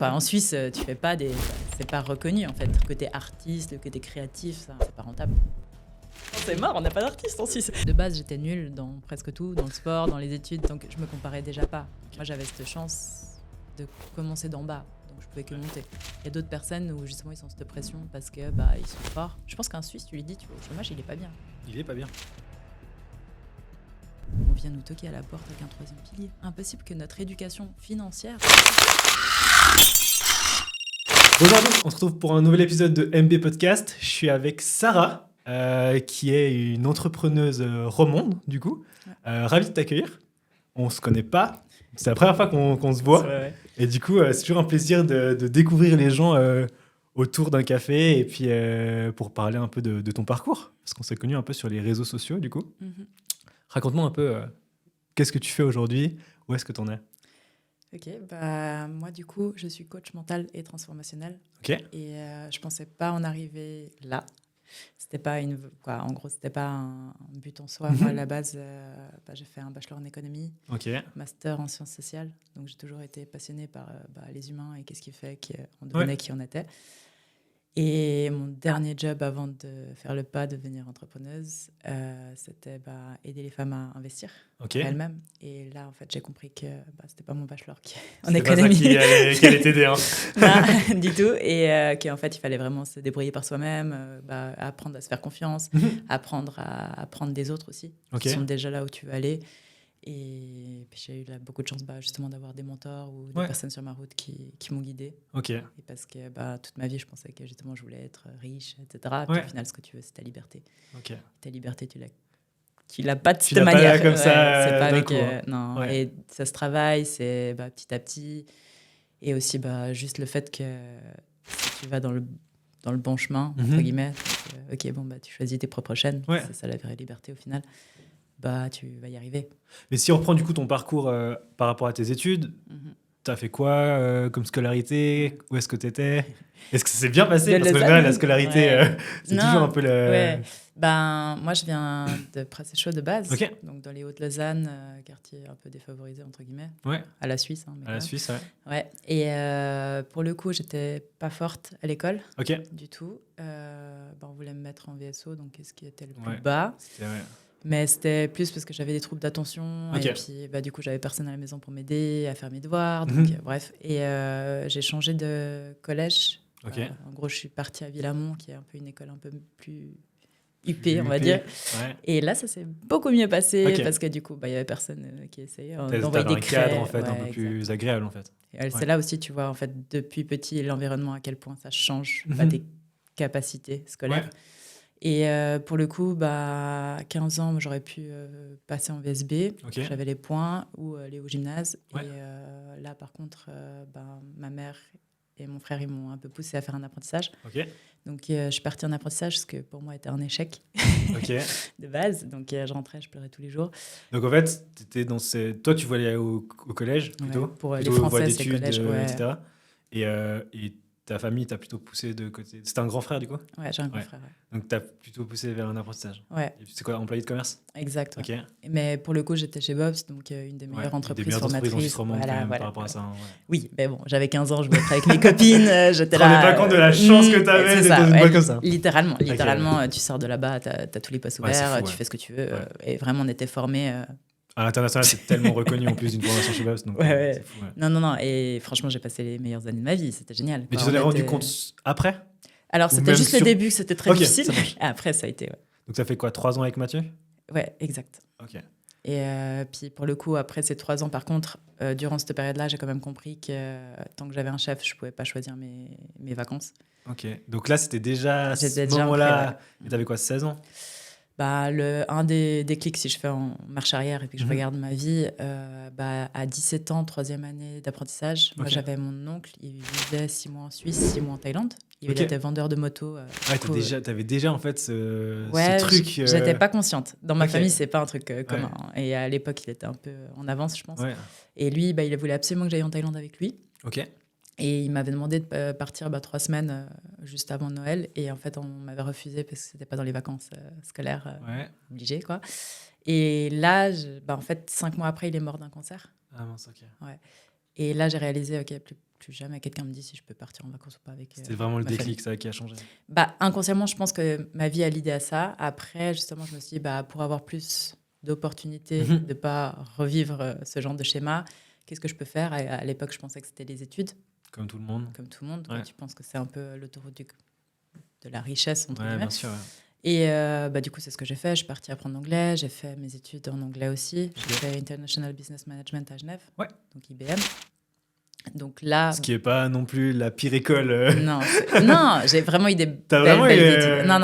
Enfin, en Suisse, tu fais pas des... C'est pas reconnu, en fait. Le côté artiste, le côté créatif, ça, c'est pas rentable. C'est marre, on n'a pas d'artiste en Suisse. De base, j'étais nulle dans presque tout, dans le sport, dans les études, donc je me comparais déjà pas. Moi, j'avais cette chance de commencer d'en bas, donc je pouvais que monter. Il y a d'autres personnes où justement ils sont sous cette pression parce que ils sont forts. Je pense qu'un Suisse, tu lui dis, tu vois, au chômage, il est pas bien. Il est pas bien. On vient nous toquer à la porte avec un troisième pilier. Impossible que notre éducation financière... Aujourd'hui, on se retrouve pour un nouvel épisode de MB Podcast. Je suis avec Sarah, qui est une entrepreneuse romonde, du coup. Ravie de t'accueillir. On se connaît pas. C'est la première fois qu'on se voit. Ouais. Et du coup, c'est toujours un plaisir de découvrir les gens autour d'un café et puis pour parler un peu de ton parcours. Parce qu'on s'est connus un peu sur les réseaux sociaux, du coup. Mhm. Raconte-moi un peu qu'est-ce que tu fais aujourd'hui, où est-ce que tu en es. Ok, moi du coup, je suis coach mental et transformationnel. Ok. Et je pensais pas en arriver là. C'était pas en gros, c'était pas un but en soi. Moi, à la base, j'ai fait un bachelor en économie, Ok. master en sciences sociales. Donc, j'ai toujours été passionnée par les humains et qu'est-ce qui fait qu'on devenait qui on était. Et mon dernier job avant de faire le pas de devenir entrepreneuse, c'était aider les femmes à investir elles-mêmes. Et là, en fait, j'ai compris que c'était pas mon bachelor en économie. C'est pas ça qui allait t'aider. Hein. Non, du tout. Et qu'en fait, il fallait vraiment se débrouiller par soi-même, apprendre à se faire confiance, apprendre à apprendre des autres aussi, qui sont déjà là où tu veux aller. Et puis j'ai eu beaucoup de chance justement d'avoir des mentors ou des personnes sur ma route qui m'ont guidée. Et parce que toute ma vie, je pensais que justement je voulais être riche, etc. Puis au final, ce que tu veux, c'est ta liberté. Ta liberté, tu l'as pas de cette manière. Pas comme ça. C'est pas avec. Non. Ouais. Et ça se travaille, c'est petit à petit. Et aussi, juste le fait que si tu vas dans le bon chemin, entre guillemets, tu choisis tes propres chaînes. C'est ça la vraie liberté au final. Tu vas y arriver. Mais si on reprend du coup ton parcours par rapport à tes études, t'as fait quoi comme scolarité? Où est-ce que t'étais? Est-ce que ça s'est bien passé? Parce que la scolarité, c'est toujours un peu le... Moi, je viens de Pressé-Chaud de base, donc dans les Hauts-de-Lausanne, quartier un peu défavorisé, entre guillemets, à la Suisse. À la Suisse, ouais. Et pour le coup, j'étais pas forte à l'école du tout. On voulait me mettre en VSO, donc ce qui était le plus bas. Mais c'était plus parce que j'avais des troubles d'attention et puis du coup j'avais personne à la maison pour m'aider à faire mes devoirs, donc bref. Et j'ai changé de collège. En gros, je suis partie à Villamont, qui est un peu une école un peu plus huppée, on va dire. Et là, ça s'est beaucoup mieux passé parce que du coup, il y avait personne qui essayait d'envoyer des craies. Un cadre en fait un peu plus agréable en fait. Et c'est là aussi, tu vois, en fait, depuis petit, l'environnement, à quel point ça change tes capacités scolaires. Et pour le coup, 15 ans, j'aurais pu passer en VSB. J'avais les points ou aller au gymnase. Et là, par contre, ma mère et mon frère, ils m'ont un peu poussé à faire un apprentissage. Donc, je suis partie en apprentissage, ce que pour moi était un échec de base. Donc, je rentrais, je pleurais tous les jours. Donc, en fait, toi, tu voulais aller au collège plutôt pour les Français, c'est collège. Etc. Et ta famille t'a plutôt poussé de côté... C'était un grand frère, du coup? Ouais, j'ai un grand frère, Donc, t'as plutôt poussé vers un apprentissage. C'est quoi, employé de commerce? Exact, Mais pour le coup, j'étais chez Bob's, donc une des meilleures entreprises formatrices. Par rapport à ça. Oui, mais bon, j'avais 15 ans, je voulais être avec mes copines, j'étais là... Tu te rendais pas compte de la chance que t'avais d'être dans une boîte comme ça? Littéralement, tu sors de là-bas, t'as tous les postes ouverts, tu fais ce que tu veux. Et vraiment, on était formés... À l'international, c'est tellement reconnu en plus d'une formation chez Bob's. C'est fou, Non. Et franchement, j'ai passé les meilleures années de ma vie. C'était génial. Mais tu t'en es rendu compte après? Alors, c'était juste le début que c'était très difficile. Après, ça a été... Donc, ça fait quoi, 3 ans avec Mathieu? Ouais, exact. Et puis, pour le coup, après ces 3 ans, par contre, durant cette période-là, j'ai quand même compris que tant que j'avais un chef, je ne pouvais pas choisir mes vacances. Donc là, c'était déjà à ce moment-là... Et t'avais quoi, 16 ans? Un des déclics, si je fais en marche arrière et puis que je regarde ma vie, à 17 ans, 3e année d'apprentissage, moi j'avais mon oncle, il vivait 6 mois en Suisse, 6 mois en Thaïlande. Il était vendeur de moto. T'avais déjà en fait ce truc. J'étais pas consciente. Dans ma famille, c'est pas un truc commun. Et à l'époque, il était un peu en avance, je pense. Et lui, il voulait absolument que j'aille en Thaïlande avec lui. Et il m'avait demandé de partir 3 semaines juste avant Noël. Et en fait, on m'avait refusé parce que c'était pas dans les vacances scolaires obligées, quoi. Et là, en fait, 5 mois après, il est mort d'un cancer. Ah mince, Et là, j'ai réalisé, plus jamais quelqu'un me dit si je peux partir en vacances ou pas avec. C'était vraiment le déclic, ça, qui a changé. Inconsciemment, je pense que ma vie a l'idée à ça. Après, justement, je me suis dit, pour avoir plus d'opportunités, de ne pas revivre ce genre de schéma, qu'est-ce que je peux faire ? À l'époque, je pensais que c'était les études. Comme tout le monde. Comme tout le monde. Ouais. Tu penses que c'est un peu l'autoroute de la richesse, entre guillemets. Bien sûr. Et du coup, c'est ce que j'ai fait. Je suis partie apprendre l'anglais. J'ai fait mes études en anglais aussi. J'ai fait International Business Management à Genève, donc IBM. Donc là, ce qui n'est pas non plus la pire école. Non, j'ai vraiment eu des belles études. Non,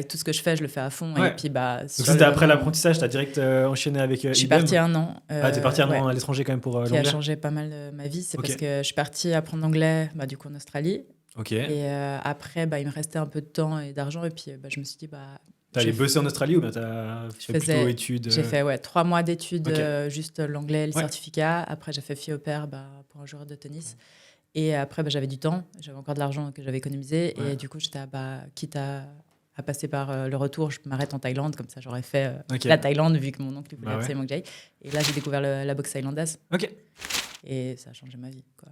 tout ce que je fais, je le fais à fond. Et puis, donc c'était après l'apprentissage, tu as direct enchaîné avec IBM. Je suis partie un an. T'es partie un an à l'étranger quand même pour l'anglais. Qui a changé pas mal ma vie. C'est parce que je suis partie apprendre l'anglais du coup en Australie. Et après, il me restait un peu de temps et d'argent. Et puis, je me suis dit... T'as allé bosser en Australie ou bien t'as fait plutôt études J'ai fait 3 mois d'études, juste l'anglais, le certificat. Après, j'ai fait fille au pair pour un joueur de tennis. Et après, j'avais du temps. J'avais encore de l'argent que j'avais économisé. Et du coup, j'étais quitte à passer par le retour, je m'arrête en Thaïlande. Comme ça, j'aurais fait la Thaïlande, vu que mon oncle voulait absolument que j'aille. Et là, j'ai découvert la boxe thaïlandaise. Et ça a changé ma vie, quoi.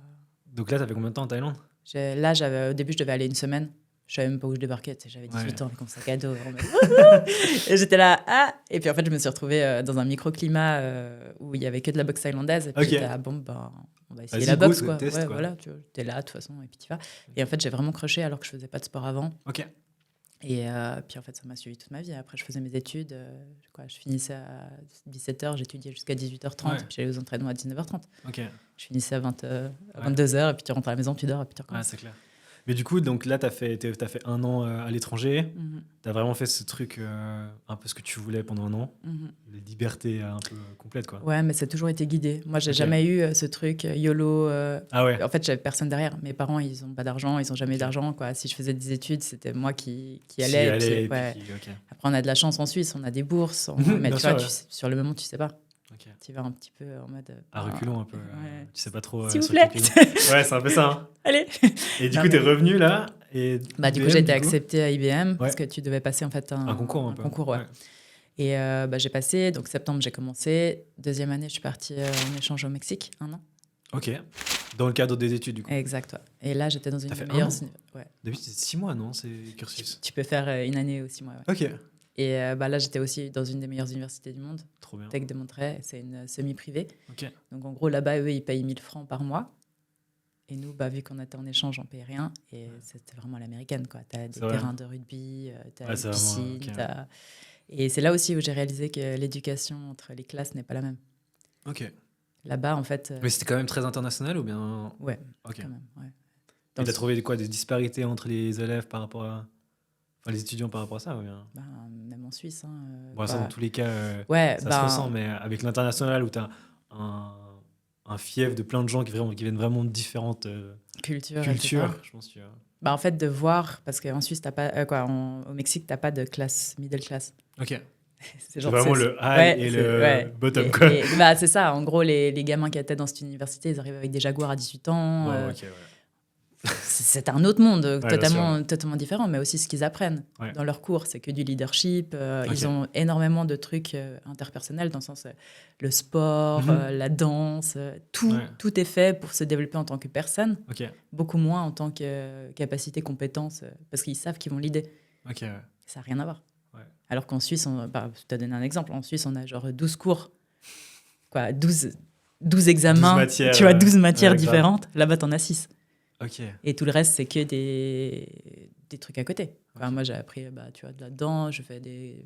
Donc là, t'as fait combien de temps en Thaïlande ? Là, au début, je devais aller une semaine. Je savais même pas où je débarquais. J'avais 18 ans avec mon sac à dos. Et j'étais là. Et puis en fait, je me suis retrouvée dans un microclimat où il y avait que de la boxe thaïlandaise. Et puis j'étais on va essayer la boxe, quoi. Test, voilà, tu es là de toute façon et puis tu vas. Et en fait, j'ai vraiment croché alors que je faisais pas de sport avant. Et puis en fait, ça m'a suivi toute ma vie. Après, je faisais mes études. Je finissais à 17h, j'étudiais jusqu'à 18h30. Et puis j'allais aux entraînements à 19h30. Je finissais à 22h. Et puis tu rentres à la maison, tu dors et puis tu recommences. C'est clair. Mais du coup, donc là, t'as fait un an à l'étranger. T'as vraiment fait ce truc, un peu ce que tu voulais pendant un an. Les libertés un peu complètes, quoi. Ouais, mais ça a toujours été guidé. Moi, j'ai jamais eu ce truc YOLO. En fait, j'avais personne derrière. Mes parents, ils n'ont pas d'argent, ils n'ont jamais eu d'argent, quoi. Si je faisais des études, c'était moi qui allais. Après, on a de la chance en Suisse, on a des bourses. Mais tu vois, sur le moment, tu sais pas. Tu vas un petit peu en mode... à reculons un peu. Tu sais pas trop... S'il vous plaît. Ouais, c'est un peu ça. Hein. Allez. Et du coup, t'es revenu là et du coup, j'ai été acceptée à IBM parce que tu devais passer en fait un concours. Concours. Et j'ai passé. Donc, septembre, j'ai commencé. Deuxième année, je suis partie en échange au Mexique, 1 an. Dans le cadre des études, du coup. Exact, Et là, j'étais dans une meilleure... D'habitude, c'est 6 mois, non, c'est cursus. Tu peux faire une année ou 6 mois, Et là, j'étais aussi dans une des meilleures universités du monde. Trop bien. Tech de Monterrey, c'est une semi-privée. Donc, en gros, là-bas, eux, ils payent 1000 francs par mois. Et nous, vu qu'on était en échange, on payait rien. Et c'était vraiment l'américaine, quoi. T'as des terrains de rugby, t'as une piscine. Et c'est là aussi où j'ai réalisé que l'éducation entre les classes n'est pas la même. Là-bas, en fait... Mais c'était quand même très international ou bien... Ouais, quand même, Et t'as trouvé des disparités entre les élèves par rapport à... Enfin, les étudiants par rapport à ça ou bien... Même en Suisse. Ça, dans tous les cas, ça se ressent, mais avec l'international où t'as un fief de plein de gens qui viennent vraiment de différentes cultures, je pense. En fait, de voir, parce qu'en Suisse, t'as pas, au Mexique, t'as pas de classe middle class. C'est vraiment le high et le bottom, quoi. C'est ça, en gros, les gamins qui étaient dans cette université, ils arrivent avec des Jaguars à 18 ans. C'est un autre monde totalement différent, mais aussi ce qu'ils apprennent dans leurs cours, c'est que du leadership. Ils ont énormément de trucs interpersonnels, dans le sens le sport, la danse, tout est fait pour se développer en tant que personne, beaucoup moins en tant que capacité, compétence, parce qu'ils savent qu'ils vont leader. Ça n'a rien à voir. Alors qu'en Suisse, je te donne un exemple, en Suisse, on a genre 12 cours, 12 examens, 12 matières, tu vois, 12 matières différentes. Là-bas, t'en as 6. Et tout le reste, c'est que des trucs à côté. Moi, j'ai appris tu vois, de la danse, je fais des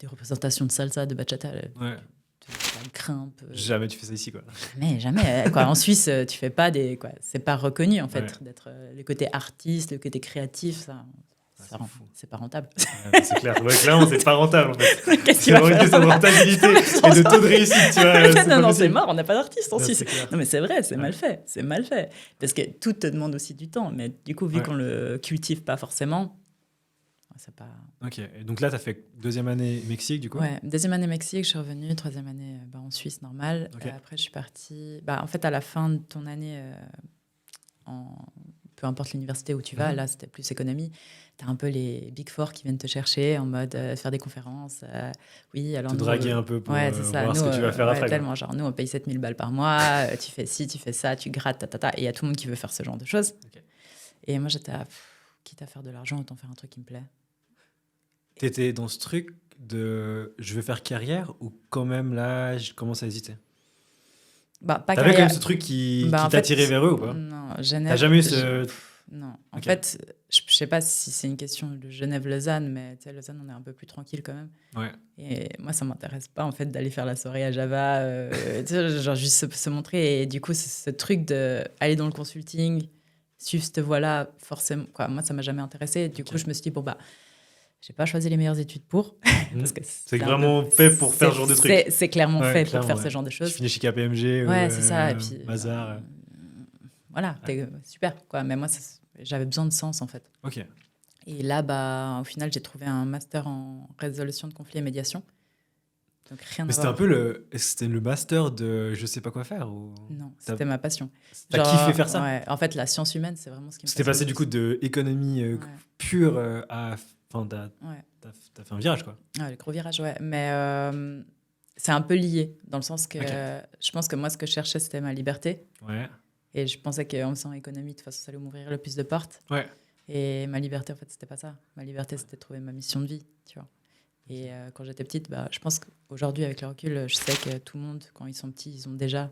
représentations de salsa, de bachata, de la grimpe. Jamais tu fais ça ici, quoi. Jamais. En Suisse, tu fais pas c'est pas reconnu, en fait, d'être le côté artiste, le côté créatif, c'est pas rentable. C'est clair. Clairement, c'est pas rentable, en fait. C'est vraiment une question de rentabilité et de taux de réussite, tu vois. C'est mort, on n'a pas d'artiste en Suisse. Non, mais c'est vrai, c'est mal fait. C'est mal fait. Parce que tout te demande aussi du temps. Mais du coup, vu qu'on le cultive pas forcément, c'est pas... Et donc là, tu as fait 2e année Mexique, du coup ? Ouais, 2e année Mexique, je suis revenue. 3e année en Suisse, normal. Après, je suis partie... en fait, à la fin de ton année peu importe l'université où tu vas, là, c'était plus économie. Tu as un peu les Big Four qui viennent te chercher en mode faire des conférences. Oui, alors te draguer un peu pour voir ce que tu vas faire après. Tellement, genre, nous, on paye 7 000 balles par mois, tu fais ci, tu fais ça, tu grattes, et il y a tout le monde qui veut faire ce genre de choses. Okay. Et moi, j'étais quitte à faire de l'argent, autant faire un truc qui me plaît. Tu étais dans ce truc de je veux faire carrière ou quand même là, je commence à hésiter? Pas T'avais carrière. Quand même ce truc qui t'attirait vers eux ou pas? Non, Genève. T'as jamais eu ce... Non. En fait, je sais pas si c'est une question de Genève-Lausanne, mais tu sais, Lausanne, on est un peu plus tranquille quand même. Ouais. Et moi, ça m'intéresse pas, en fait, d'aller faire la soirée à Java, tu sais, genre juste se montrer. Et du coup, ce truc d'aller dans le consulting, suivre cette voie-là, forcément, quoi, moi, ça m'a jamais intéressé. Du coup, je me suis dit, bon, bah, j'ai pas choisi les meilleures études pour. Parce que c'est vraiment fait pour faire ce genre de trucs. C'est clairement fait pour faire ce genre de choses. Tu finis chez KPMG ou c'est ça. Et puis, Bazar. Voilà, super, quoi. Mais moi, j'avais besoin de sens, en fait. Ok. Et là, bah, au final, j'ai trouvé un master en résolution de conflits et médiation. Donc, rien à voir. C'était un peu c'était le master de je sais pas quoi faire ou... Non, c'était ma passion. T'as kiffé faire ça? Ouais. En fait, la science humaine, c'est vraiment ce qui me C'était passé du coup de économie pure à... Enfin, t'as fait un virage, quoi. Ouais, le gros virage, ouais. Mais c'est un peu lié, dans le sens que je pense que moi, ce que je cherchais, c'était ma liberté. Ouais. Et je pensais qu'en faisant économie, de toute façon, ça allait m'ouvrir le plus de portes. Ouais. Et ma liberté, en fait, c'était pas ça. Ma liberté, c'était de trouver ma mission de vie, tu vois. Et quand j'étais petite, bah, je pense qu'aujourd'hui, avec le recul, je sais que tout le monde, quand ils sont petits, ils ont déjà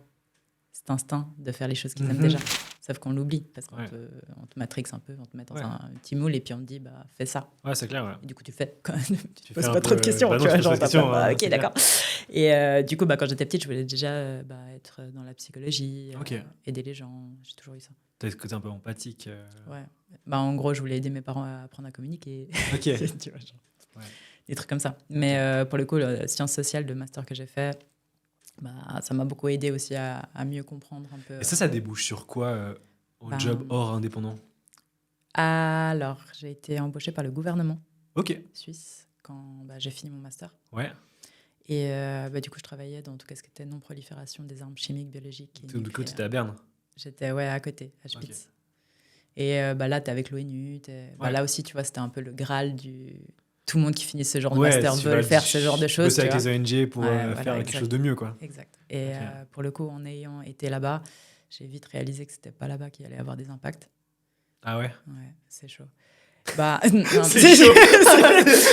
cet instinct de faire les choses qu'ils aiment déjà. Sauf qu'on l'oublie, parce qu'on te matrixe un peu, on te met dans un petit moule et puis on te dit, bah, fais ça. Ouais, c'est clair, ouais. Et du coup, tu fais. Tu poses pas trop de questions, tu vois. Genre, ok, d'accord. Et du coup, bah, quand j'étais petite, je voulais déjà être dans la psychologie, aider les gens. J'ai toujours eu ça. T'as ce côté un peu empathique. Ouais. Bah, en gros, je voulais aider mes parents à apprendre à communiquer. Ok. Tu vois, genre, des trucs comme ça. Mais pour le coup, la sciences sociales, le master que j'ai fait, bah, ça m'a beaucoup aidé aussi à mieux comprendre un peu. Et ça débouche sur quoi au job hors indépendant? Alors, j'ai été embauchée par le gouvernement suisse quand j'ai fini mon master. Ouais. Et du coup, je travaillais dans tout ce qui était non-prolifération des armes chimiques, biologiques. Du coup, tu étais à Berne? J'étais à côté, à Spitz. Et là, tu es avec l'ONU. Là aussi, tu vois, c'était un peu le Graal du... Tout le monde qui finit ce genre de master veut faire ce genre de choses. C'est avec les ONG pour faire quelque chose de mieux, quoi. Exact. Et pour le coup, en ayant été là-bas, j'ai vite réalisé que c'était pas là-bas qu'il allait avoir des impacts. Ah ouais? Ouais, c'est chaud. Bah, c'est chaud.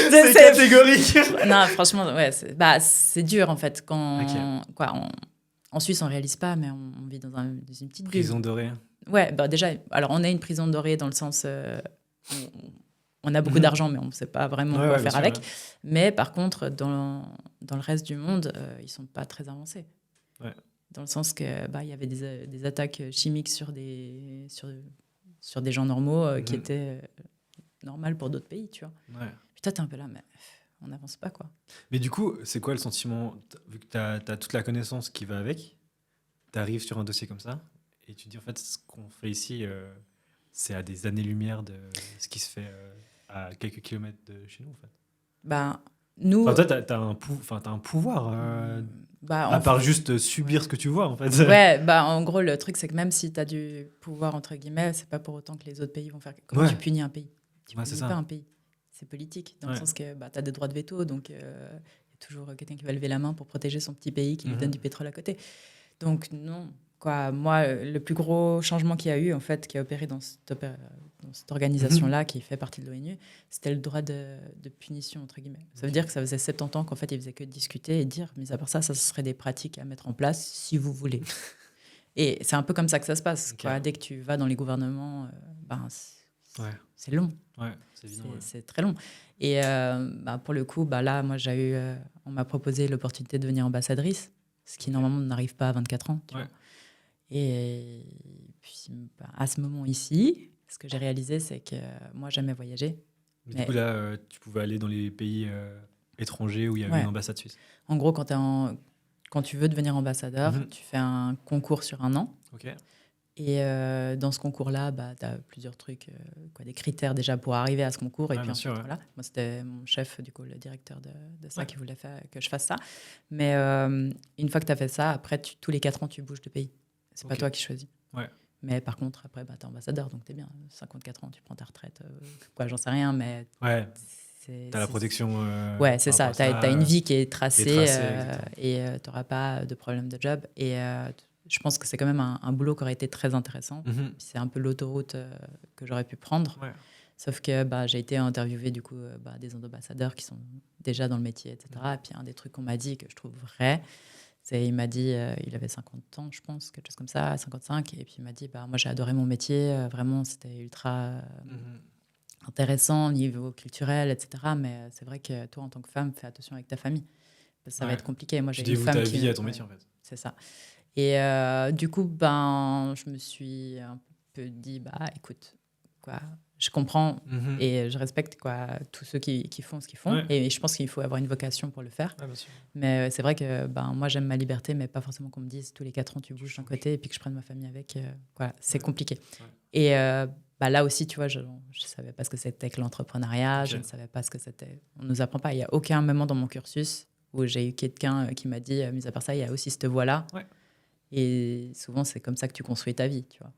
C'est catégorique. Non, franchement, ouais, c'est dur en fait. En Suisse, on réalise pas, mais on vit dans une petite bulle. Prison dorée. Ouais, bah déjà, alors on est une prison dorée dans le sens. On a beaucoup d'argent, mais on ne sait pas vraiment quoi faire avec. Mais par contre, dans le reste du monde, ils ne sont pas très avancés. Ouais. Dans le sens qu'il y avait des attaques chimiques sur des gens normaux qui étaient normales pour d'autres pays, tu vois. Ouais. Puis toi, tu es un peu là, mais on n'avance pas, quoi. Mais du coup, c'est quoi le sentiment, vu que tu as toute la connaissance qui va avec, tu arrives sur un dossier comme ça, et tu te dis, en fait, ce qu'on fait ici, c'est à des années-lumière de ce qui se fait... à quelques kilomètres de chez nous, en fait. Ben, nous... Toi, t'as un pouvoir, à part juste subir ce que tu vois, en fait. Ouais, en gros, le truc, c'est que même si t'as du pouvoir, entre guillemets, c'est pas pour autant que les autres pays vont faire... Comment tu punis un pays? Tu punis pas un pays. C'est politique, dans le sens que t'as des droits de veto, donc il y a toujours quelqu'un qui va lever la main pour protéger son petit pays, qui lui donne du pétrole à côté. Donc, non... Moi, le plus gros changement qu'il y a eu, en fait, qui a opéré dans cette organisation-là, qui fait partie de l'ONU, c'était le droit de punition, entre guillemets. Ça veut dire que ça faisait 70 ans qu'en fait, ils faisaient que discuter et dire, mais à part ça, ça serait des pratiques à mettre en place si vous voulez. Et c'est un peu comme ça que ça se passe. Dès que tu vas dans les gouvernements, c'est long. Ouais, c'est évident. C'est très long. Et pour le coup, là, moi, on m'a proposé l'opportunité de devenir ambassadrice, ce qui normalement n'arrive pas à 24 ans. Tu vois. Et puis, à ce moment ici, ce que j'ai réalisé, c'est que moi, j'aimais voyager. Du coup, là, tu pouvais aller dans les pays étrangers où il y avait une ambassade suisse. En gros, quand tu veux devenir ambassadeur, tu fais un concours sur 1 an. Et dans ce concours-là, tu as plusieurs trucs, des critères déjà pour arriver à ce concours. Et puis ensuite, voilà. Moi, c'était mon chef, du coup, le directeur de ça, qui voulait que je fasse ça. Mais une fois que tu as fait ça, après, tous les 4 ans, tu bouges de pays. C'est pas toi qui choisis. Ouais. Mais par contre, après, bah, tu es ambassadeur, donc tu es bien. 54 ans, tu prends ta retraite. J'en sais rien, mais... Ouais, tu as la protection. Ouais, c'est ça. Tu as une vie qui est tracée, et tu n'auras pas de problème de job. Et je pense que c'est quand même un boulot qui aurait été très intéressant. C'est un peu l'autoroute que j'aurais pu prendre. Ouais. Sauf que j'ai été interviewée du coup, des ambassadeurs qui sont déjà dans le métier, etc. Et puis un des trucs qu'on m'a dit que je trouve vrai, il m'a dit, il avait 50 ans, je pense, quelque chose comme ça, 55. Et puis il m'a dit, moi j'ai adoré mon métier, vraiment c'était ultra intéressant au niveau culturel, etc. Mais c'est vrai que toi, en tant que femme, fais attention avec ta famille. Ça va être compliqué. Moi, j'ai une femme qui vie à ton métier, en fait. C'est ça. Et du coup, je me suis un peu dit, écoute, je comprends et je respecte tous ceux qui font ce qu'ils font. Ouais. Et je pense qu'il faut avoir une vocation pour le faire. Ouais, bien sûr. Mais c'est vrai que moi, j'aime ma liberté, mais pas forcément qu'on me dise tous les 4 ans, tu bouges d'un côté et puis que je prenne ma famille avec. C'est compliqué. Ouais. Et là aussi, tu vois, je ne savais pas ce que c'était que l'entrepreneuriat. Okay. Je ne savais pas ce que c'était. On ne nous apprend pas. Il n'y a aucun moment dans mon cursus où j'ai eu quelqu'un qui m'a dit, mis à part ça, il y a aussi cette voie-là. Ouais. Et souvent, c'est comme ça que tu construis ta vie, tu vois.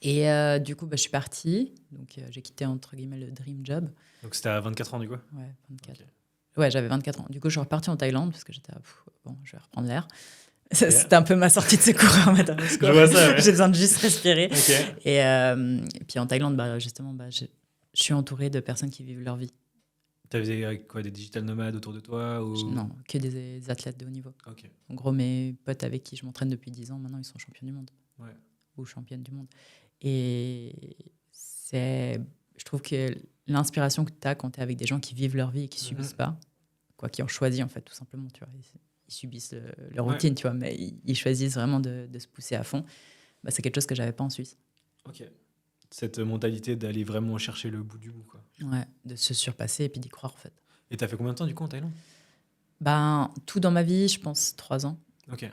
Et du coup, je suis partie. Donc, j'ai quitté, entre guillemets, le dream job. Donc, c'était à 24 ans, du coup ? Ouais, 24. Okay. Ouais, j'avais 24 ans. Du coup, je suis repartie en Thaïlande parce que j'étais bon, je vais reprendre l'air. Okay. C'était un peu ma sortie de secours en matin. Je vois ça, ouais. J'ai besoin de juste respirer. Okay. Et puis, en Thaïlande, justement, je suis entourée de personnes qui vivent leur vie. Tu avais quoi, des digital nomades autour de toi ou... Non, que des athlètes de haut niveau. Okay. En gros, mes potes avec qui je m'entraîne depuis 10 ans, maintenant, ils sont champions du monde. Ouais. Ou championnes du monde. Et je trouve que l'inspiration que tu as quand tu es avec des gens qui vivent leur vie et qui ne subissent pas, qui ont choisi, en fait, tout simplement, tu vois. Ils subissent leur routine, tu vois, mais ils choisissent vraiment de se pousser à fond. C'est quelque chose que je n'avais pas en Suisse. Ok. Cette mentalité d'aller vraiment chercher le bout du bout, quoi. Ouais, de se surpasser et puis d'y croire, en fait. Et tu as fait combien de temps, du coup, en Thaïlande ? Tout dans ma vie, je pense 3 ans. Ok.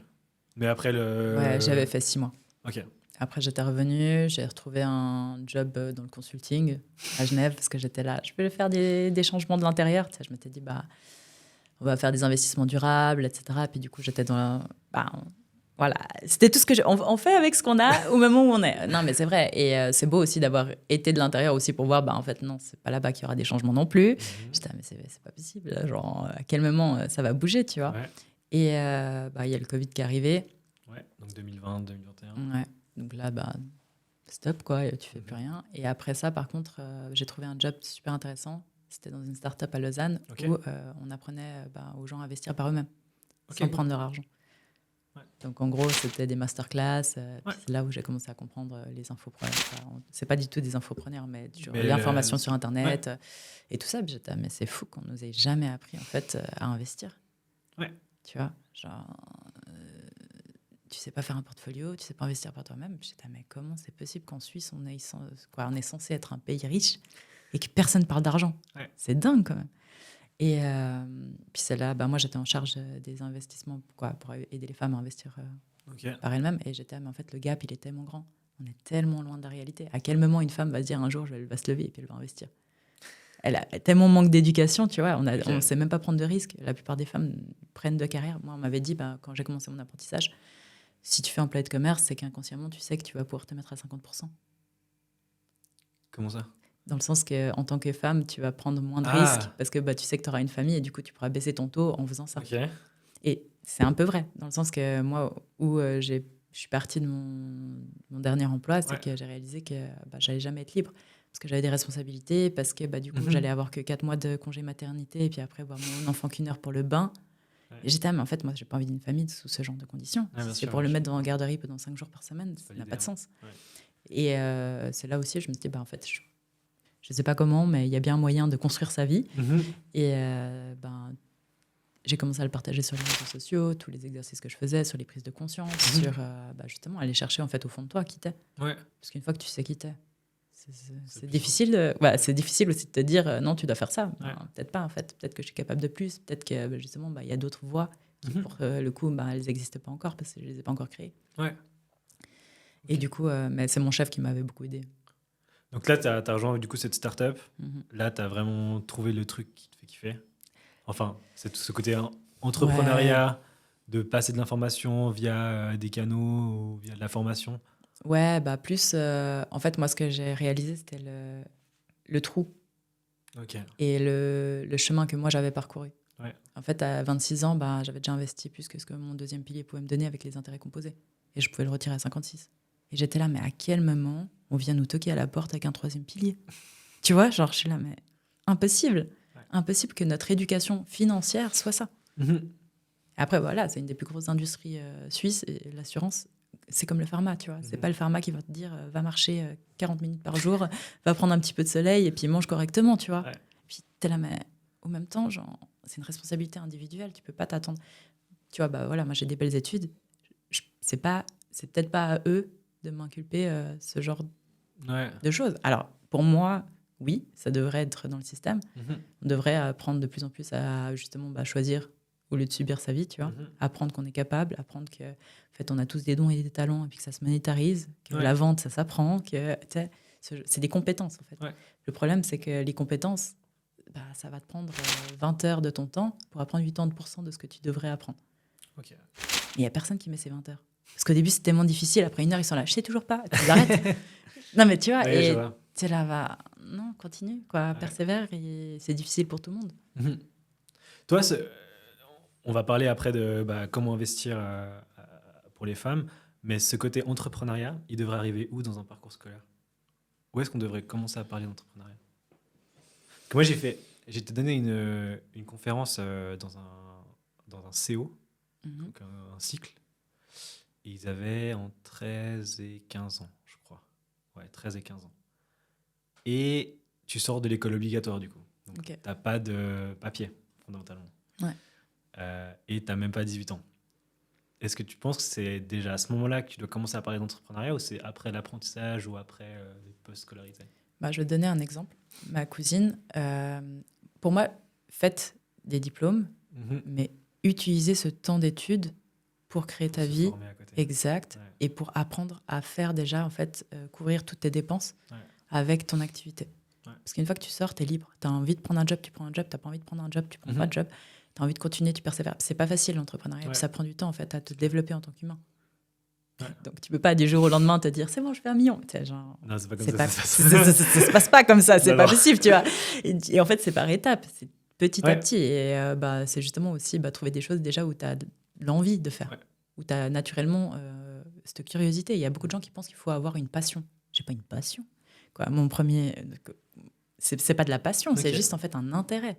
Mais après le... Ouais, j'avais fait 6 mois. Ok. Après, j'étais revenue, j'ai retrouvé un job dans le consulting à Genève parce que j'étais là. Je peux faire des changements de l'intérieur. Tu sais, je m'étais dit, on va faire des investissements durables, etc. Et puis du coup, j'étais dans... voilà, c'était tout ce que on fait avec ce qu'on a au moment où on est. Non, mais c'est vrai. Et c'est beau aussi d'avoir été de l'intérieur aussi pour voir, en fait, non, c'est pas là-bas qu'il y aura des changements non plus. J'étais, mais c'est pas possible. Là, genre, à quel moment ça va bouger, tu vois. Ouais. Et il y a le Covid qui est arrivé. Ouais, donc 2020, 2021. Ouais. Donc là, stop, quoi, tu fais plus rien. Et après ça, par contre, j'ai trouvé un job super intéressant. C'était dans une start-up à Lausanne où on apprenait aux gens à investir par eux-mêmes, sans prendre leur argent. Ouais. Donc en gros, c'était des masterclass. C'est là où j'ai commencé à comprendre les infopreneurs. C'est pas du tout des infopreneurs, mais l'information sur Internet et tout ça. J'étais, mais c'est fou qu'on nous ait jamais appris en fait à investir. Ouais. Tu vois, genre... tu sais pas faire un portfolio, tu sais pas investir par toi-même. J'étais, mais comment c'est possible qu'en Suisse, on est censé être un pays riche et que personne parle d'argent. C'est dingue quand même. Et puis c'est là, moi j'étais en charge des investissements pour aider les femmes à investir par elles-mêmes. Et j'étais, mais en fait le gap, il est tellement grand. On est tellement loin de la réalité. À quel moment une femme va se dire un jour, elle va se lever et puis elle va investir ? Elle a tellement manque d'éducation, tu vois. On ne sait même pas prendre de risques. La plupart des femmes prennent de carrière. Moi, on m'avait dit, quand j'ai commencé mon apprentissage, si tu fais un plat de commerce, c'est qu'inconsciemment, tu sais que tu vas pouvoir te mettre à 50%. Comment ça ? Dans le sens qu'en tant que femme, tu vas prendre moins de risques parce que tu sais que tu auras une famille et du coup, tu pourras baisser ton taux en faisant ça. Okay. Et c'est un peu vrai, dans le sens que moi, où je suis partie de mon dernier emploi, c'est que j'ai réalisé que j'allais jamais être libre parce que j'avais des responsabilités, parce que du coup, j'allais avoir que 4 mois de congé maternité et puis après, voir mon enfant qu'une heure pour le bain. Et j'étais, mais en fait, moi, j'ai pas envie d'une famille sous ce genre de conditions. C'est pour le mettre dans la garderie pendant 5 jours par semaine, ça n'a pas de sens. Ouais. Et c'est là aussi, je me suis dit, en fait, je sais pas comment, mais il y a bien moyen de construire sa vie. Et j'ai commencé à le partager sur les réseaux sociaux, tous les exercices que je faisais, sur les prises de conscience, sur justement aller chercher en fait au fond de toi qui t'es. Ouais. Parce qu'une fois que tu sais qui t'es, c'est difficile. C'est difficile aussi de te dire non, tu dois faire ça. Peut-être pas en fait. Peut-être que je suis capable de plus. Peut-être que justement il y a d'autres voies qui pour le coup elles n'existent pas encore parce que je les ai pas encore créées. Ouais. Et du coup, mais c'est mon chef qui m'avait beaucoup aidé. Donc là, tu as rejoint du coup cette start-up. Là, tu as vraiment trouvé le truc qui te fait kiffer. Enfin, c'est tout ce côté entrepreneuriat, de passer de l'information via des canaux ou via de la formation. Ouais, plus... en fait, moi, ce que j'ai réalisé, c'était le trou et le chemin que moi, j'avais parcouru. Ouais. En fait, à 26 ans, j'avais déjà investi plus que ce que mon deuxième pilier pouvait me donner avec les intérêts composés. Et je pouvais le retirer à 56. Et j'étais là, mais à quel moment on vient nous toquer à la porte avec un troisième pilier? Tu vois, genre, je suis là, mais impossible. Ouais. Impossible que notre éducation financière soit ça. Après, voilà, c'est une des plus grosses industries suisses, et l'assurance, c'est comme le pharma, tu vois. C'est pas le pharma qui va te dire, va marcher 40 minutes par jour, va prendre un petit peu de soleil et puis mange correctement, tu vois. Ouais. Puis t'es là, mais au même temps, genre, c'est une responsabilité individuelle, tu peux pas t'attendre. Tu vois, voilà, moi j'ai des belles études, c'est peut-être pas à eux de m'inculper ce genre de choses. Alors, pour moi, oui, ça devrait être dans le système. On devrait apprendre de plus en plus à justement choisir au lieu de subir sa vie, tu vois. Apprendre qu'on est capable, apprendre que en fait, on a tous des dons et des talents et puis que ça se monétarise, que la vente, ça s'apprend, que c'est des compétences, en fait. Ouais. Le problème, c'est que les compétences, ça va te prendre 20 heures de ton temps pour apprendre 80% de ce que tu devrais apprendre. Okay. Il n'y a personne qui met ces 20 heures. Parce qu'au début, c'est tellement difficile. Après 1 heure, ils sont là, je sais toujours pas. Tu arrêtes. Non, mais tu vois, et tu es là, non, continue, quoi, persévère. Et c'est difficile pour tout le monde. Toi, on va parler après de comment investir pour les femmes. Mais ce côté entrepreneuriat, il devrait arriver où dans un parcours scolaire? Où est-ce qu'on devrait commencer à parler d'entrepreneuriat? Moi, j'ai été donné une conférence dans un CO, donc un cycle. Et ils avaient entre 13 et 15 ans, je crois. Ouais, 13 et 15 ans. Et tu sors de l'école obligatoire, du coup. Donc, tu n'as pas de papier, fondamentalement. Ouais. Et tu n'as même pas 18 ans. Est-ce que tu penses que c'est déjà à ce moment-là que tu dois commencer à parler d'entrepreneuriat ou c'est après l'apprentissage ou après les post-scolarités? Je vais te donner un exemple. Ma cousine, pour moi, faites des diplômes, mais utilisez ce temps d'études pour créer ta vie. Exact. Ouais. Et pour apprendre à faire déjà, en fait, couvrir toutes tes dépenses avec ton activité. Ouais. Parce qu'une fois que tu sors, tu es libre. Tu as envie de prendre un job, tu prends un job. Tu n'as pas envie de prendre un job, tu prends pas de job. Tu as envie de continuer, tu persévères. C'est pas facile, l'entrepreneuriat. Ouais. Ça prend du temps, en fait, à te développer en tant qu'humain. Ouais. Donc, tu peux pas du jour au lendemain te dire c'est bon, je fais 1 million. Genre, non, c'est pas comme ça. Ça se passe pas comme ça. C'est pas possible, tu vois. Et en fait, c'est par étapes. C'est petit à petit. Et c'est justement aussi trouver des choses déjà où tu as l'envie de faire. Ouais. Où tu as naturellement cette curiosité. Il y a beaucoup de gens qui pensent qu'il faut avoir une passion. J'ai pas une passion. Quoi, mon premier... C'est pas de la passion, c'est juste en fait un intérêt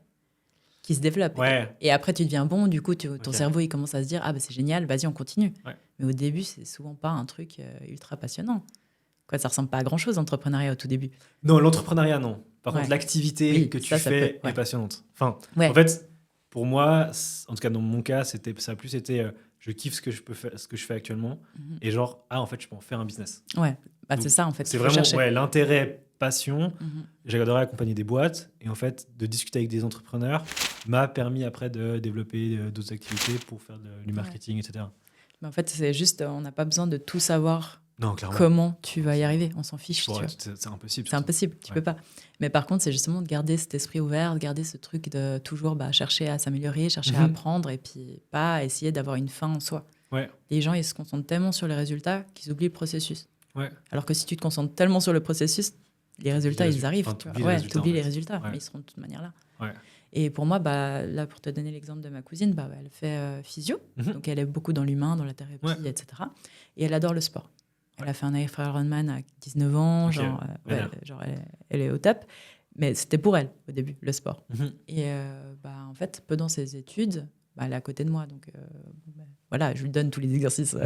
qui se développe. Ouais. Et après, tu deviens bon, du coup, ton cerveau, il commence à se dire « Ah, c'est génial, vas-y, on continue. Ouais. » Mais au début, c'est souvent pas un truc ultra passionnant. Quoi, ça ressemble pas à grand-chose, l'entrepreneuriat, au tout début. Non, l'entrepreneuriat, non. Par contre, l'activité que tu fais est passionnante. Enfin, en fait, pour moi, en tout cas, dans mon cas, ça a plus été je kiffe ce que je fais actuellement. Et genre, en fait, je peux en faire un business. Ouais, c'est ça, en fait. C'est vraiment l'intérêt, passion. J'adorais accompagner des boîtes. Et en fait, de discuter avec des entrepreneurs m'a permis après de développer d'autres activités pour faire du marketing, etc. Mais en fait, c'est juste, on n'a pas besoin de tout savoir. Non, comment tu vas y arriver. On s'en fiche. Tu vois. C'est impossible. C'est impossible, tu peux pas. Mais par contre, c'est justement de garder cet esprit ouvert, de garder ce truc de toujours chercher à s'améliorer, chercher à apprendre et puis pas essayer d'avoir une fin en soi. Ouais. Les gens, ils se concentrent tellement sur les résultats qu'ils oublient le processus. Ouais. Alors que si tu te concentres tellement sur le processus, les résultats, ils arrivent. Tu oublies les résultats, mais ils seront de toute manière là. Ouais. Et pour moi, là, pour te donner l'exemple de ma cousine, elle fait physio. Donc, elle est beaucoup dans l'humain, dans la thérapie, etc. Et elle adore le sport. Elle a fait un Ironman à 19 ans, elle est au top. Mais c'était pour elle, au début, le sport. Et en fait, pendant ses études, elle est à côté de moi. Donc, voilà, je lui donne tous les exercices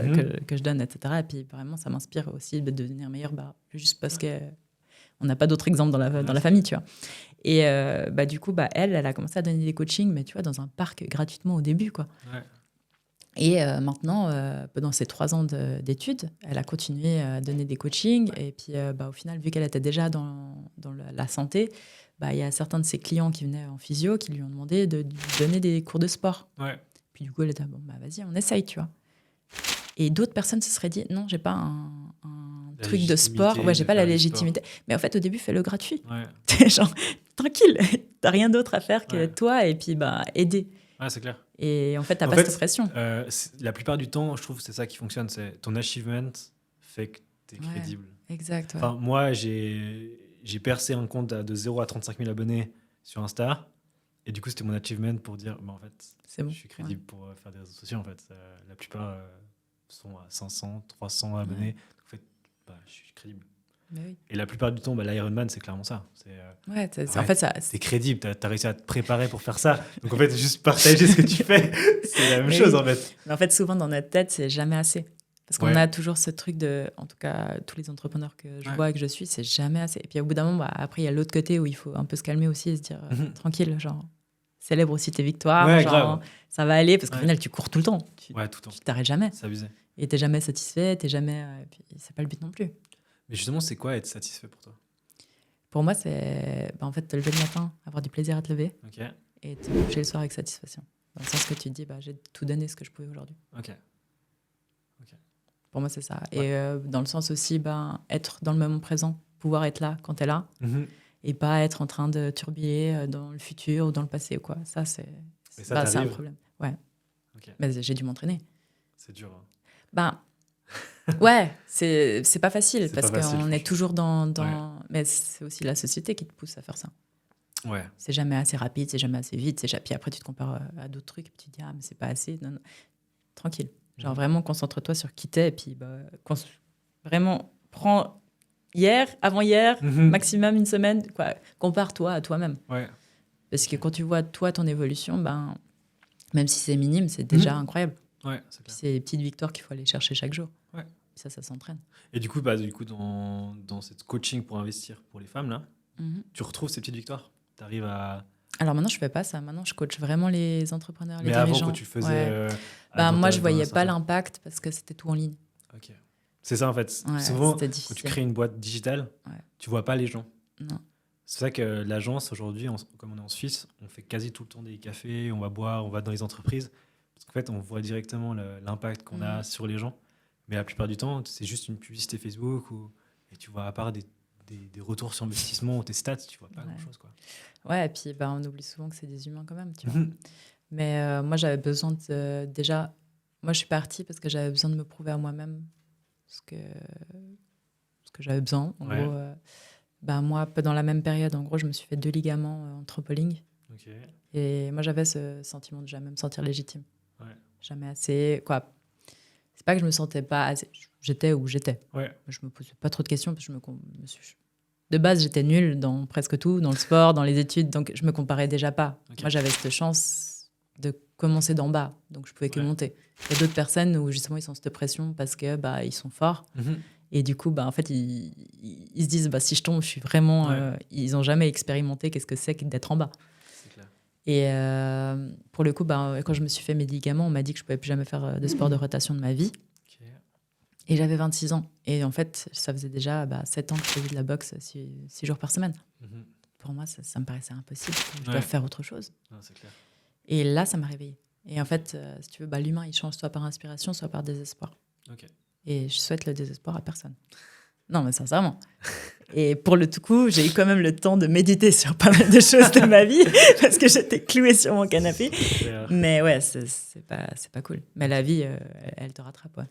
que je donne, etc. Et puis, vraiment, ça m'inspire aussi de devenir meilleure, juste parce qu'on n'a pas d'autres exemples dans la famille, tu vois. Et du coup, elle a commencé à donner des coachings, mais tu vois, dans un parc gratuitement au début, quoi. Ouais. Et maintenant, pendant ses 3 ans d'études, elle a continué à donner des coachings. Et puis, au final, vu qu'elle était déjà dans la santé, il y a certains de ses clients qui venaient en physio qui lui ont demandé de donner des cours de sport. Ouais. Puis du coup, elle était vas-y, on essaye, tu vois. Et d'autres personnes se seraient dit, non, j'ai pas un truc de sport. Ouais, j'ai pas la légitimité. Mais en fait, au début, fais-le gratuit. Ouais. T'es genre, tranquille, t'as rien d'autre à faire que toi. Et puis, aider. Ouais, c'est clair. Et en fait, t'as pas cette pression. La plupart du temps, je trouve que c'est ça qui fonctionne. C'est ton achievement fait que t'es crédible. Exact. Ouais. Enfin, moi, j'ai percé un compte de 0 à 35 000 abonnés sur Insta. Et du coup, c'était mon achievement pour dire, en fait, je suis crédible pour faire des réseaux sociaux. En fait, la plupart sont à 500, 300 abonnés. Donc, en fait, je suis crédible. Oui. Et la plupart du temps, l'Ironman, c'est clairement ça. En fait, c'est crédible. T'as réussi à te préparer pour faire ça. Donc, en fait, juste partager ce que tu fais, c'est la même chose, en fait. Mais en fait, souvent, dans notre tête, c'est jamais assez. Parce qu'on a toujours ce truc de, en tout cas, tous les entrepreneurs que je vois et que je suis, c'est jamais assez. Et puis au bout d'un moment, après, il y a l'autre côté où il faut un peu se calmer aussi et se dire, tranquille, genre, célèbre aussi tes victoires, genre, ça va aller, parce qu'au final, tu cours tout le temps. Tu t'arrêtes jamais. C'est abusé. Et t'es jamais satisfait, t'es jamais. Et puis, c'est pas le but non plus. Mais justement, c'est quoi être satisfait pour toi ? Pour moi, c'est en fait te lever le matin, avoir du plaisir à te lever et te coucher le soir avec satisfaction. Dans le sens que tu te dis, j'ai tout donné ce que je pouvais aujourd'hui. Pour moi, c'est ça. Et dans le sens aussi, être dans le moment présent, pouvoir être là quand tu es là, et pas être en train de tourbiller dans le futur ou dans le passé. Quoi. Ça, c'est un problème. Ouais. Mais j'ai dû m'entraîner. C'est dur. Ouais, c'est pas facile parce qu'on est toujours dans... Mais c'est aussi la société qui te pousse à faire ça. Ouais. C'est jamais assez rapide, c'est jamais assez vite. Puis après, tu te compares à d'autres trucs et puis tu te dis, mais c'est pas assez. Non. Tranquille. Genre vraiment, concentre-toi sur qui t'es et puis vraiment, prends avant-hier, maximum une semaine, compare-toi à toi-même. Ouais. Parce que quand tu vois, toi, ton évolution, même si c'est minime, c'est déjà incroyable. Ouais, c'est clair. C'est des petites victoires qu'il faut aller chercher chaque jour. Ouais. Ça s'entraîne. Et du coup, dans cette coaching pour investir pour les femmes, là, tu retrouves ces petites victoires ? Tu arrives à... Alors maintenant, je fais pas ça. Maintenant, je coach vraiment les entrepreneurs, les dirigeants. Mais avant, quand tu faisais... moi, je voyais pas l'impact parce que c'était tout en ligne. Ok. C'est ça, en fait. Souvent, quand tu crées une boîte digitale, tu vois pas les gens. Non. C'est ça que l'agence, aujourd'hui, comme on est en Suisse, on fait quasi tout le temps des cafés, on va boire, on va dans les entreprises. Parce qu'en fait, on voit directement l'impact qu'on a sur les gens. Mais la plupart du temps, c'est juste une publicité Facebook et tu vois, à part des retours sur investissement ou tes stats, tu vois pas grand-chose. Quoi. Ouais, et puis on oublie souvent que c'est des humains quand même. Tu vois. Mais moi, j'avais besoin de... Déjà, moi, je suis partie parce que j'avais besoin de me prouver à moi-même ce que j'avais besoin. En gros, moi, dans la même période, en gros, je me suis fait 2 ligaments en trampoline. Okay. Et moi, j'avais ce sentiment de jamais me sentir légitime. Ouais. Jamais assez... C'est pas que je me sentais pas assez... J'étais où j'étais. Ouais. Je me posais pas trop de questions parce que de base, j'étais nulle dans presque tout, dans le sport, dans les études, donc je me comparais déjà pas. Okay. Moi, j'avais cette chance de commencer d'en bas, donc je pouvais que monter. Il y a d'autres personnes où justement ils sont cette pression parce que ils sont forts. Et du coup, en fait, ils se disent si je tombe, je suis vraiment... ils ont jamais expérimenté qu'est-ce que c'est d'être en bas. C'est clair. Et pour le coup, quand je me suis fait mes ligaments, on m'a dit que je pouvais plus jamais faire de sport de rotation de ma vie. Okay. Et j'avais 26 ans. Et en fait, ça faisait déjà 7 ans que je faisais de la boxe 6 jours par semaine. Pour moi, ça me paraissait impossible. Je dois faire autre chose. Non, c'est clair. Et là, ça m'a réveillée. Et en fait, si tu veux, l'humain, il change soit par inspiration, soit par désespoir. Okay. Et je souhaite le désespoir à personne. Non, mais sincèrement. Et pour le tout coup, j'ai eu quand même le temps de méditer sur pas mal de choses de ma vie parce que j'étais clouée sur mon canapé. Mais ouais, c'est pas cool. Mais la vie, elle te rattrape, ouais.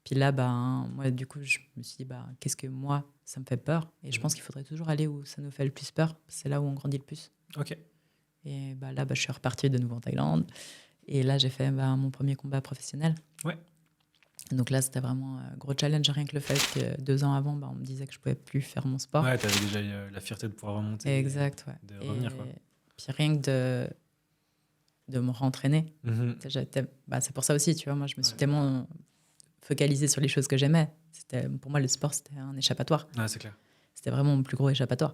Puis là, moi, du coup, je me suis dit, qu'est-ce que moi, ça me fait peur. Et je pense qu'il faudrait toujours aller où ça nous fait le plus peur. C'est là où on grandit le plus. Ok. Et là, je suis repartie de nouveau en Thaïlande. Et là, j'ai fait mon premier combat professionnel. Ouais. Donc là, c'était vraiment un gros challenge. Rien que le fait que 2 ans avant, on me disait que je ne pouvais plus faire mon sport. Ouais, tu avais déjà la fierté de pouvoir remonter. Exact, ouais. De revenir, quoi. Puis rien que de me rentraîner. C'est pour ça aussi, tu vois. Moi, je me suis tellement focalisée sur les choses que j'aimais. Pour moi, le sport, c'était un échappatoire. Ouais, c'est clair. C'était vraiment mon plus gros échappatoire.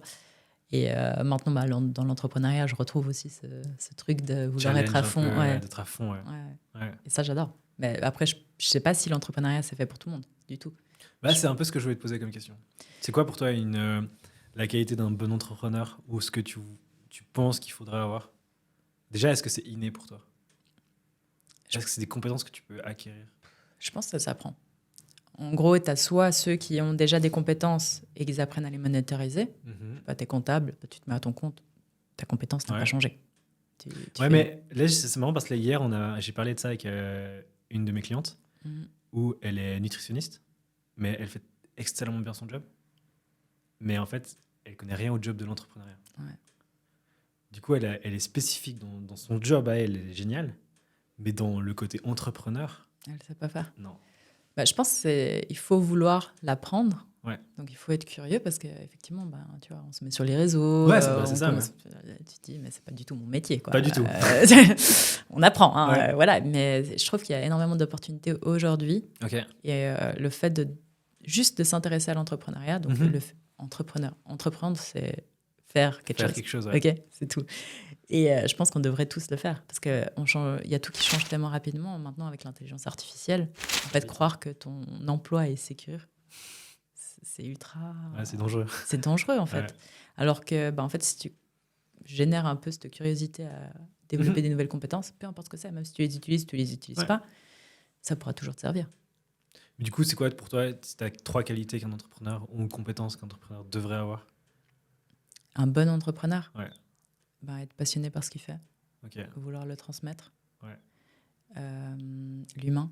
Et maintenant, dans l'entrepreneuriat, je retrouve aussi ce truc de vouloir challenge être à fond. D'être à fond, ouais. Et ça, j'adore. Mais après, je ne sais pas si l'entrepreneuriat, c'est fait pour tout le monde, du tout. C'est un peu ce que je voulais te poser comme question. C'est quoi pour toi la qualité d'un bon entrepreneur ou ce que tu penses qu'il faudrait avoir? Déjà, est-ce que c'est inné pour toi? Est-ce que c'est des compétences que tu peux acquérir? Je pense que ça s'apprend. En gros, tu as soit ceux qui ont déjà des compétences et qu'ils apprennent à les monétariser. Tu es comptable, tu te mets à ton compte. Ta compétence n'a pas changé. Mais là, c'est marrant parce que là, hier, j'ai parlé de ça avec une de mes clientes où elle est nutritionniste. mais elle fait extrêmement bien son job. Mais en fait, elle connaît rien au job de l'entrepreneuriat. Ouais. Du coup, elle est spécifique dans son job, elle est géniale. Mais dans le côté entrepreneur... Elle ne sait pas faire. Non. Bah, je pense qu'il faut vouloir l'apprendre. Ouais. Donc, il faut être curieux parce qu'effectivement, tu vois, on se met sur les réseaux. Ouais, c'est ça. Ouais. Tu te dis, mais c'est pas du tout mon métier. Quoi. Pas du tout. On apprend. Hein, voilà. Mais je trouve qu'il y a énormément d'opportunités aujourd'hui. Okay. Et le fait juste de s'intéresser à l'entrepreneuriat, donc entreprendre, c'est faire quelque chose. Ouais. Ok, c'est tout. Et je pense qu'on devrait tous le faire parce qu'il y a tout qui change tellement rapidement maintenant avec l'intelligence artificielle. En fait, croire que ton emploi est sécure, c'est ultra... Ouais, c'est dangereux. C'est dangereux, en fait. Ouais. Alors que, en fait, si tu génères un peu cette curiosité à développer des nouvelles compétences, peu importe ce que c'est, même si tu les utilises, tu les utilises pas, ça pourra toujours te servir. Mais du coup, c'est quoi pour toi, tu as 3 qualités qu'un entrepreneur ou une compétence qu'un entrepreneur devrait avoir? Un bon entrepreneur? Ouais. Être passionné par ce qu'il fait, vouloir le transmettre, l'humain.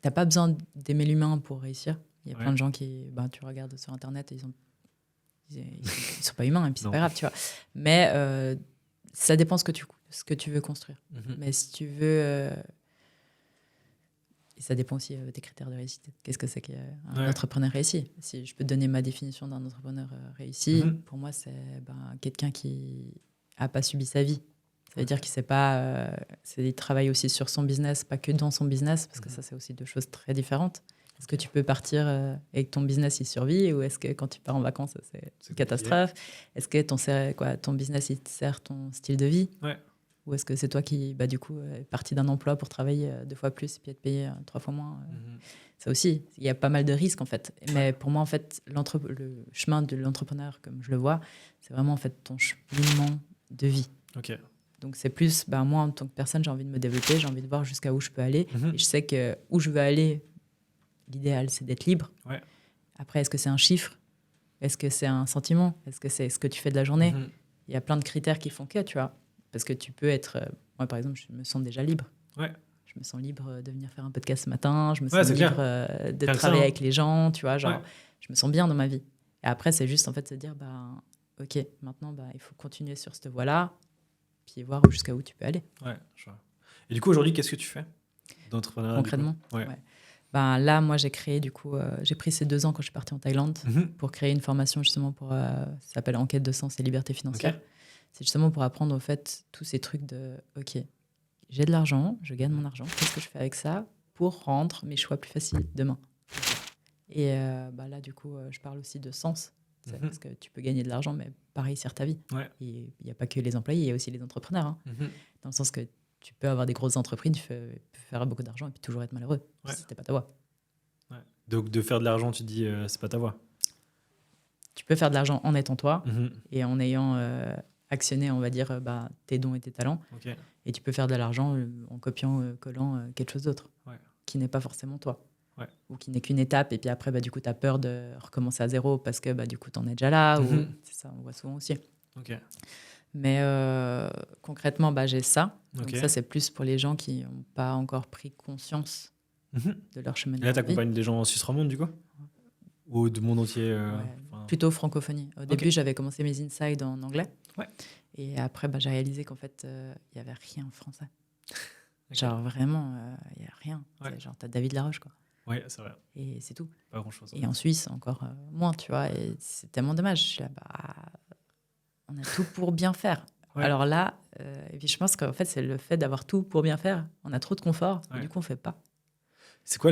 T'as pas besoin d'aimer l'humain pour réussir. Il y a plein de gens qui, tu regardes sur Internet, ils sont pas humains, et puis c'est pas grave, tu vois. Mais ça dépend ce que tu veux construire. Mais si tu veux... Et ça dépend aussi des critères de réussite. Qu'est-ce que c'est qu'un entrepreneur réussi? Si je peux te donner ma définition d'un entrepreneur réussi, pour moi, c'est quelqu'un qui n'a pas subi sa vie. Ça veut dire qu'il sait pas... il travaille aussi sur son business, pas que dans son business, parce que ça, c'est aussi deux choses très différentes. Est-ce que tu peux partir et que ton business, il survit, ou est-ce que quand tu pars en vacances, c'est une catastrophe? Est-ce que ton business, il te sert ton style de vie? Ou est-ce que c'est toi qui, du coup, est parti d'un emploi pour travailler 2 fois plus et puis être payé 3 fois moins? Ça aussi, il y a pas mal de risques, en fait. Mais pour moi, en fait, le chemin de l'entrepreneur, comme je le vois, c'est vraiment, en fait, ton cheminement de vie. Donc, c'est plus, moi, en tant que personne, j'ai envie de me développer, j'ai envie de voir jusqu'à où je peux aller. Et je sais que où je veux aller, l'idéal, c'est d'être libre. Après, est-ce que c'est un chiffre? Est-ce que c'est un sentiment? Est-ce que c'est ce que tu fais de la journée? Il y a plein de critères qui font que, tu vois. Parce que tu peux être... moi, par exemple, je me sens déjà libre. Je me sens libre de venir faire un podcast ce matin. Je me sens libre de travailler avec les gens, tu vois. Genre, je me sens bien dans ma vie. Et après, c'est juste, en fait, se dire, OK, maintenant, il faut continuer sur cette voie-là, puis voir jusqu'à où tu peux aller. Je vois. Et du coup, aujourd'hui, qu'est-ce que tu fais d'entrepreneuriat? Concrètement, là, moi, j'ai créé, du coup... j'ai pris ces 2 ans quand je suis partie en Thaïlande pour créer une formation, justement, ça s'appelle Enquête de sens et liberté financière. C'est justement pour apprendre, au fait, tous ces trucs de OK, j'ai de l'argent, je gagne mon argent, qu'est-ce que je fais avec ça pour rendre mes choix plus faciles demain? Et là, du coup, je parle aussi de sens. Parce que tu peux gagner de l'argent, mais pas réussir ta vie. Il n'y a pas que les employés, il y a aussi les entrepreneurs. Hein. Dans le sens que tu peux avoir des grosses entreprises, tu peux faire beaucoup d'argent et puis toujours être malheureux. C'était pas ta voie. Donc, de faire de l'argent, tu dis, c'est pas ta voie. Tu peux faire de l'argent en étant toi et en ayant... actionner, on va dire, tes dons et tes talents. Et tu peux faire de l'argent en copiant, collant quelque chose d'autre, qui n'est pas forcément toi. Ou qui n'est qu'une étape. Et puis après, du coup, tu as peur de recommencer à zéro parce que du coup, tu en es déjà là. Ou... C'est ça, on voit souvent aussi. Mais concrètement, j'ai ça. Donc ça, c'est plus pour les gens qui n'ont pas encore pris conscience de leur chemin de vie. Et là, tu accompagnes des gens en Suisse romande, du coup? Ou du monde entier? Plutôt francophonie. Au début, j'avais commencé mes insides en anglais. Et après, j'ai réalisé qu'en fait, il n'y avait rien en français. Genre, vraiment, il n'y a rien. Genre, tu as David Laroche, quoi. Oui, c'est vrai. Et c'est tout. Pas grand-chose. Et en Suisse, encore moins, tu vois. Et c'est tellement dommage. Je suis là, on a tout pour bien faire. Alors là, et puis je pense qu'en fait, c'est le fait d'avoir tout pour bien faire. On a trop de confort, et du coup, on ne fait pas. C'est quoi,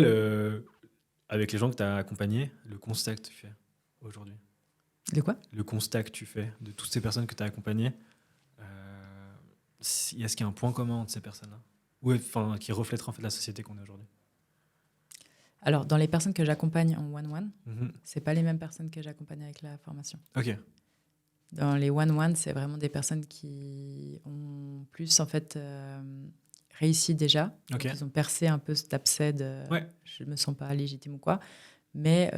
avec les gens que tu as accompagnés, le constat que tu fais aujourd'hui? De quoi? Le constat que tu fais de toutes ces personnes que tu as accompagnées. Est-ce qu'il y a un point commun entre ces personnes-là? Ou qui reflètera en fait la société qu'on est aujourd'hui? Alors, dans les personnes que j'accompagne en one-one, c'est pas les mêmes personnes que j'accompagne avec la formation. Dans les one-one, c'est vraiment des personnes qui ont plus en fait réussi déjà. Ils ont percé un peu cet abcès de je me sens pas légitime ou quoi, mais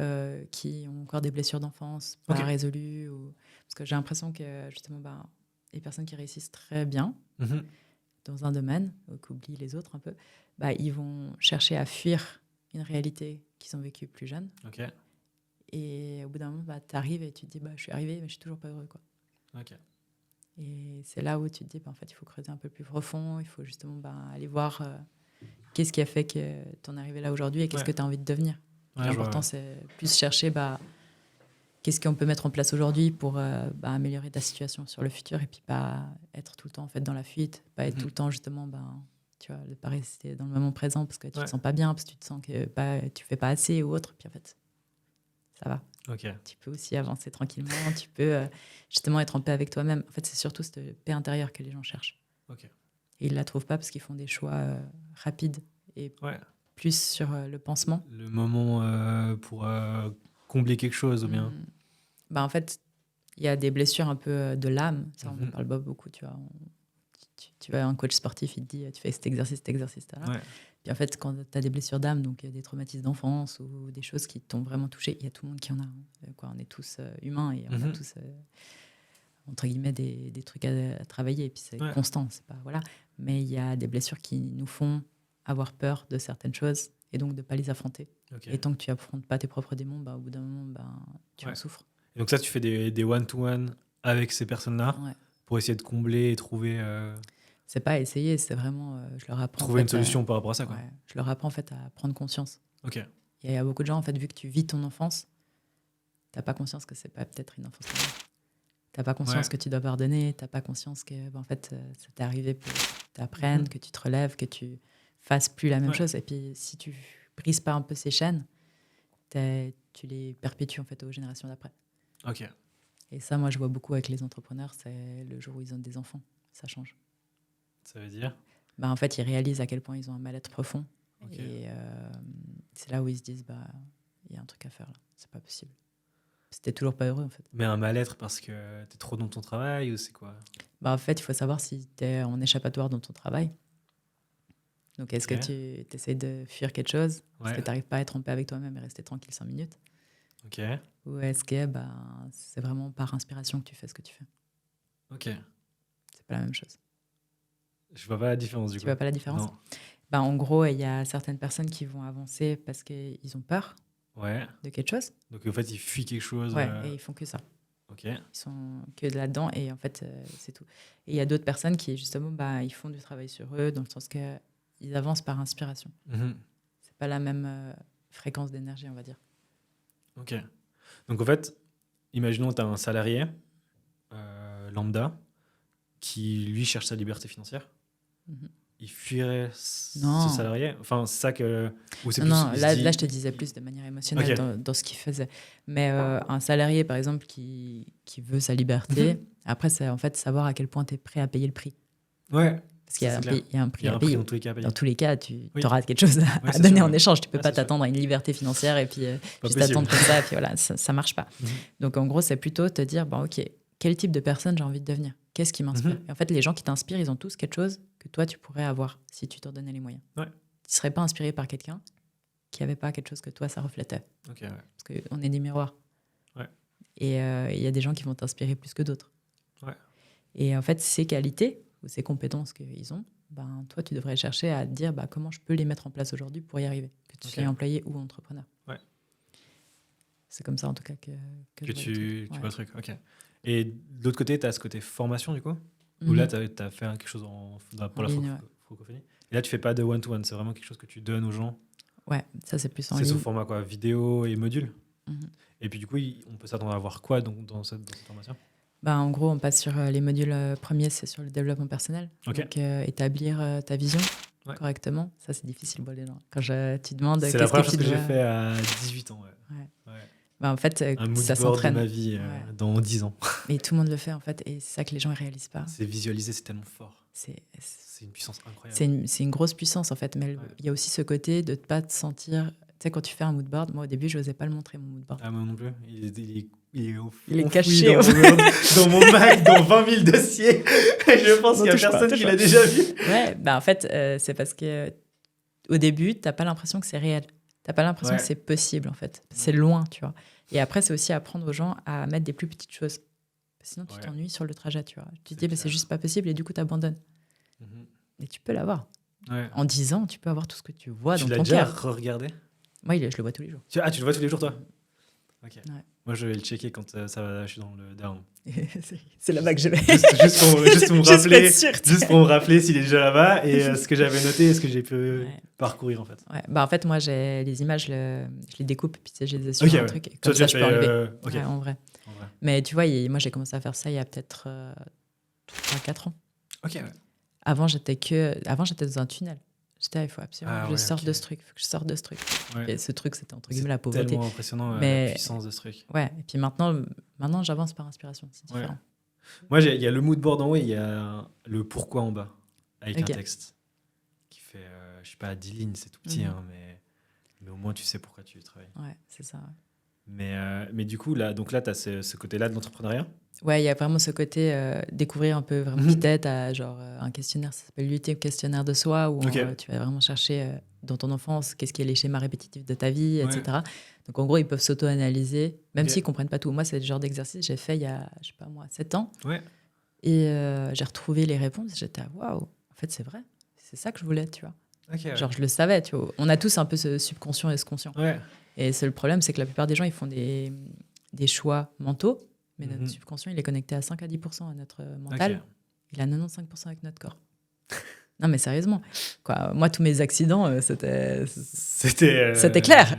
qui ont encore des blessures d'enfance pas résolues. Parce que j'ai l'impression que justement, les personnes qui réussissent très bien dans un domaine, ou qui oublient les autres un peu, ils vont chercher à fuir une réalité qu'ils ont vécue plus jeune. Ok. Et au bout d'un moment, tu arrives et tu te dis, je suis arrivé, mais je suis toujours pas heureux, quoi. Ok. Et c'est là où tu te dis, en fait, il faut creuser un peu plus profond, il faut justement aller voir qu'est-ce qui a fait que tu en es arrivé là aujourd'hui et qu'est-ce que tu as envie de devenir. L'important, c'est plus chercher qu'est-ce qu'on peut mettre en place aujourd'hui pour améliorer ta situation sur le futur et puis pas être tout le temps en fait, dans la fuite, pas être tout le temps justement, tu vois, de pas rester dans le moment présent parce que tu te sens pas bien, parce que tu te sens que tu fais pas assez ou autre. Puis en fait, ça va. Okay. Tu peux aussi avancer tranquillement, tu peux justement être en paix avec toi-même. En fait, c'est surtout cette paix intérieure que les gens cherchent. Okay. Et ils la trouvent pas parce qu'ils font des choix rapides et plus sur le pansement. Le moment pour combler quelque chose ou bien en fait, il y a des blessures un peu de l'âme. Ça, on en parle pas beaucoup, tu vois. Tu vas à un coach sportif, il te dit tu fais cet exercice, là. Puis en fait, quand tu as des blessures d'âme, donc des traumatismes d'enfance ou des choses qui t'ont vraiment touché, il y a tout le monde qui en a. On est tous humains et on a tous, entre guillemets, des trucs à travailler. Et puis c'est constant, c'est pas, voilà. Mais il y a des blessures qui nous font avoir peur de certaines choses et donc de ne pas les affronter. Okay. Et tant que tu n'affrontes pas tes propres démons, au bout d'un moment, tu en souffres. Et donc ça, tu fais des one-to-one avec ces personnes-là pour essayer de combler et trouver... C'est pas essayer, c'est vraiment... je leur apprends... Trouver une solution par rapport à ça, quoi. Je leur apprends en fait à prendre conscience. Ok. Il y a beaucoup de gens, en fait, vu que tu vis ton enfance, tu n'as pas conscience que c'est pas peut-être une enfance normale. Tu n'as pas conscience que tu dois pardonner, tu n'as pas conscience que en fait, ça t'est arrivé pour que tu apprennes, que tu te relèves, que tu fasses plus la même chose. Et puis, si tu brises pas un peu ces chaînes, tu les perpétues en fait aux générations d'après. Ok. Et ça, moi, je vois beaucoup avec les entrepreneurs, c'est le jour où ils ont des enfants, ça change. Ça veut dire en fait, ils réalisent à quel point ils ont un mal-être profond. Okay. Et c'est là où ils se disent, il y a un truc à faire là, c'est pas possible. C'était toujours pas heureux en fait. Mais un mal-être parce que t'es trop dans ton travail ou c'est quoi ? En fait, il faut savoir si t'es en échappatoire dans ton travail. Donc, est-ce que tu essaies de fuir quelque chose ? Est-ce que tu n'arrives pas à être en paix avec toi-même et rester tranquille 5 minutes ? Ok. Ou est-ce que c'est vraiment par inspiration que tu fais ce que tu fais ? Ok. C'est pas la même chose. Je vois pas la différence du coup. Tu vois pas la différence ? Non. En gros, il y a certaines personnes qui vont avancer parce qu'ils ont peur de quelque chose. Donc en fait, ils fuient quelque chose. Et ils font que ça. Ok. Ils sont que là-dedans et en fait, c'est tout. Et il y a d'autres personnes qui, justement, ils font du travail sur eux dans le sens qu'ils avancent par inspiration. C'est pas la même fréquence d'énergie, on va dire. Ok. Donc en fait, imaginons que tu as un salarié lambda qui, lui, cherche sa liberté financière. Il fuirait ce salarié. Enfin, c'est ça que... Ou c'est non, là, je te disais plus de manière émotionnelle dans ce qu'il faisait. Mais un salarié, par exemple, qui veut sa liberté, après, c'est en fait savoir à quel point tu es prêt à payer le prix. Ouais. Parce qu'il y a un prix à payer. Dans tous les cas, tu auras quelque chose à donner en échange. Tu ne peux pas t'attendre à une liberté financière et puis juste attendre comme ça. Et puis voilà, ça ne marche pas. Donc, en gros, c'est plutôt te dire, OK, quel type de personne j'ai envie de devenir ? Qu'est-ce qui m'inspire ? Et en fait, les gens qui t'inspirent, ils ont tous quelque chose que toi, tu pourrais avoir si tu t'en donnais les moyens. Tu ne serais pas inspiré par quelqu'un qui n'avait pas quelque chose que toi, ça reflétait. Parce qu'on est des miroirs. Et il y a des gens qui vont t'inspirer plus que d'autres. Et en fait, ces qualités ou ces compétences qu'ils ont, toi, tu devrais chercher à te dire comment je peux les mettre en place aujourd'hui pour y arriver, que tu sois employé ou entrepreneur. C'est comme ça, en tout cas, que tu vois le truc. Ok. Et de l'autre côté, tu as ce côté formation, du coup, où là, tu as fait quelque chose pour la francophonie. Et là, tu fais pas de one-to-one, c'est vraiment quelque chose que tu donnes aux gens. Ouais, ça, c'est plus en ligne. C'est sous format quoi, vidéo et module. Et puis, du coup, on peut s'attendre à voir quoi dans cette formation ? En gros, on passe sur les modules premiers, c'est sur le développement personnel. Donc, établir ta vision correctement. Ça, c'est difficile pour les gens. Quand tu demandes... C'est la première chose que j'ai fait à 18 ans. En fait, un ça s'entraîne. De ma vie dans 10 ans. Mais tout le monde le fait, en fait. Et c'est ça que les gens ne réalisent pas. C'est visualiser, c'est tellement fort. C'est une puissance incroyable. C'est une grosse puissance, en fait. Mais il y a aussi ce côté de ne pas te sentir... Tu sais, quand tu fais un moodboard, moi, au début, je n'osais pas le montrer, mon moodboard. Ah, moi non plus. Il est caché dans mon Mac, dans 20 000 dossiers. Je pense qu'il n'y a personne qui l'a déjà vu. Ouais, en fait, c'est parce que au début, tu n'as pas l'impression que c'est réel. Tu n'as pas l'impression que c'est possible, en fait. C'est loin, tu vois. Et après, c'est aussi apprendre aux gens à mettre des plus petites choses. Sinon, tu t'ennuies sur le trajet, tu vois. Tu te dis, c'est juste pas possible et du coup, tu abandonnes. Mais tu peux l'avoir. En 10 ans, tu peux avoir tout ce que tu vois dans ton cœur. Tu l'as déjà re-regardé ? Moi, je le vois tous les jours. Tu le vois tous les jours, toi? Ok. Ouais. Moi, je vais le checker quand je suis dans le down. C'est là-bas que je vais. Juste pour me rappeler s'il est déjà là-bas et ce que j'avais noté et ce que j'ai pu parcourir, en fait. Ouais. En fait, moi, j'ai les images, je les découpe, puis je les ai sur un truc. Et comme ça, je peux enlever. Ouais, en vrai. Mais tu vois, moi, j'ai commencé à faire ça il y a peut-être 3-4 ans. Ok, ouais. Avant, j'étais dans un tunnel. Il faut absolument que je sorte de ce truc. Faut que je sorte de ce truc. Ouais. Et ce truc, c'était entre guillemets la pauvreté. C'est tellement impressionnant la puissance de ce truc. Ouais. Et puis maintenant j'avance par inspiration. C'est différent. Ouais. Moi, il y a le mood board en haut et il y a le pourquoi en bas avec un texte qui fait, je sais pas, 10 lignes, c'est tout petit, mais au moins tu sais pourquoi tu travailles. Ouais, c'est ça. Mais du coup, là, tu as ce côté-là de l'entrepreneuriat. Ouais, il y a vraiment ce côté découvrir un peu vraiment peut-être à genre un questionnaire, ça s'appelle l'UT, questionnaire de soi, où tu vas vraiment chercher dans ton enfance qu'est-ce qui est les schémas répétitifs de ta vie, etc. Donc en gros, ils peuvent s'auto-analyser, même s'ils ne comprennent pas tout. Moi, c'est le genre d'exercice que j'ai fait il y a, je sais pas moi, 7 ans. Ouais. Et j'ai retrouvé les réponses. J'étais waouh, en fait, c'est vrai. C'est ça que je voulais, tu vois. Okay, genre, je le savais, tu vois. On a tous un peu ce subconscient et ce conscient. Ouais. Et le problème, c'est que la plupart des gens, ils font des choix mentaux. Mais notre subconscient, il est connecté à 5 à 10% à notre mental. Okay. Il a 95% avec notre corps. Non, mais sérieusement. Quoi, moi, tous mes accidents, c'était clair.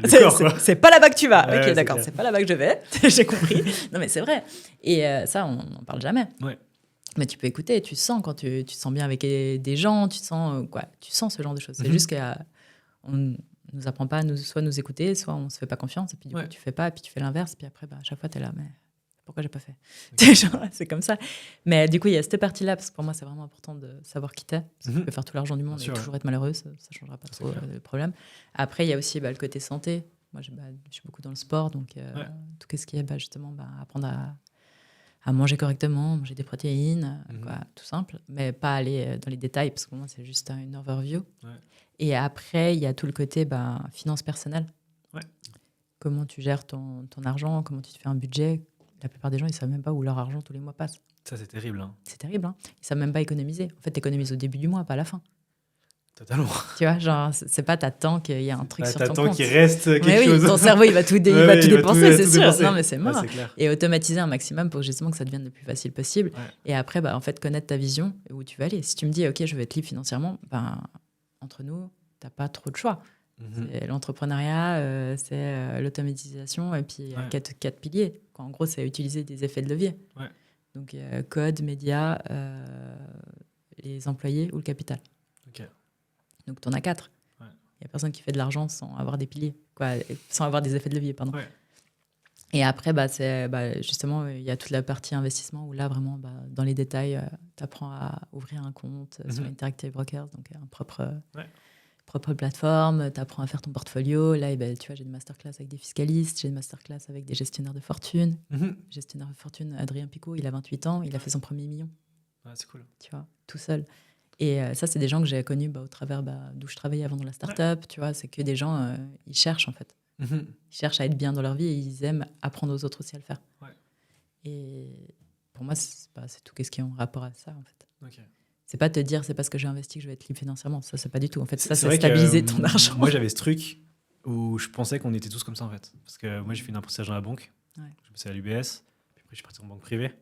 C'est pas là-bas que tu vas. Ok, d'accord, c'est pas là-bas que je vais. J'ai compris. Non, mais c'est vrai. Et ça, on n'en parle jamais. Ouais. Mais tu peux écouter, tu sens quand tu te sens bien avec des gens, tu sens ce genre de choses. C'est juste qu'on ne nous apprend pas à soit nous écouter, soit on se fait pas confiance. Et puis du coup, tu fais pas, et puis tu fais l'inverse. Puis après, à chaque fois, tu es là, mais... Pourquoi j'ai pas fait? C'est comme ça. Mais du coup, il y a cette partie-là, parce que pour moi, c'est vraiment important de savoir qui t'es. Tu peux faire tout l'argent du monde et toujours être malheureuse, ça ne changera pas trop le problème. Après, il y a aussi le côté santé. Moi, je suis beaucoup dans le sport, donc tout ce qui est justement apprendre à manger correctement, manger des protéines, tout simple, mais pas aller dans les détails, parce que pour moi, c'est juste une overview. Ouais. Et après, il y a tout le côté finance personnelle. Ouais. Comment tu gères ton argent, comment tu te fais un budget. La plupart des gens, ils ne savent même pas où leur argent tous les mois passe. Ça, c'est terrible. Hein. C'est terrible. Hein. Ils ne savent même pas économiser. En fait, tu économises au début du mois, pas à la fin. Totalement. Tu vois, genre, c'est pas t'attends qu'il y a un truc sur ton compte. T'attends qu'il reste quelque chose. Ton cerveau, il va tout dépenser, c'est sûr. Dépenser. Non, mais c'est mort. Et automatiser un maximum pour justement que ça devienne le plus facile possible. Ouais. Et après, en fait, connaître ta vision et où tu vas aller. Si tu me dis, OK, je veux être libre financièrement, entre nous, tu n'as pas trop de choix. C'est l'entrepreneuriat, c'est l'automatisation et puis quatre piliers. En gros, c'est utiliser des effets de levier. Ouais. Donc, code, médias, les employés ou le capital. Okay. Donc, tu en as 4. Il n'y a personne qui fait de l'argent sans avoir des piliers, sans avoir des effets de levier, pardon. Ouais. Et après, justement, il y a toute la partie investissement où là, vraiment, dans les détails, tu apprends à ouvrir un compte sur Interactive Brokers, donc un propre plateforme, tu apprends à faire ton portfolio. Là, tu vois, j'ai des masterclass avec des fiscalistes, j'ai des masterclass avec des gestionnaires de fortune. Gestionnaire de fortune, Adrien Picot, il a 28 ans, il a fait son premier million. Ah, c'est cool. Tu vois, tout seul. Et ça, c'est des gens que j'ai connus au travers d'où je travaillais avant dans la start-up. Tu vois, c'est que des gens, ils cherchent en fait. Ils cherchent à être bien dans leur vie et ils aiment apprendre aux autres aussi à le faire. Ouais. Et pour moi, c'est tout ce qui est en rapport à ça en fait. Okay. C'est pas te dire c'est parce que j'ai investi que je vais être libre financièrement. Ça, c'est pas du tout. En fait, ça, c'est stabiliser ton argent. Moi, j'avais ce truc où je pensais qu'on était tous comme ça, en fait. Parce que moi, j'ai fait une apprentissage dans la banque. Ouais. Je bossais à l'UBS. Puis après, je suis parti en banque privée.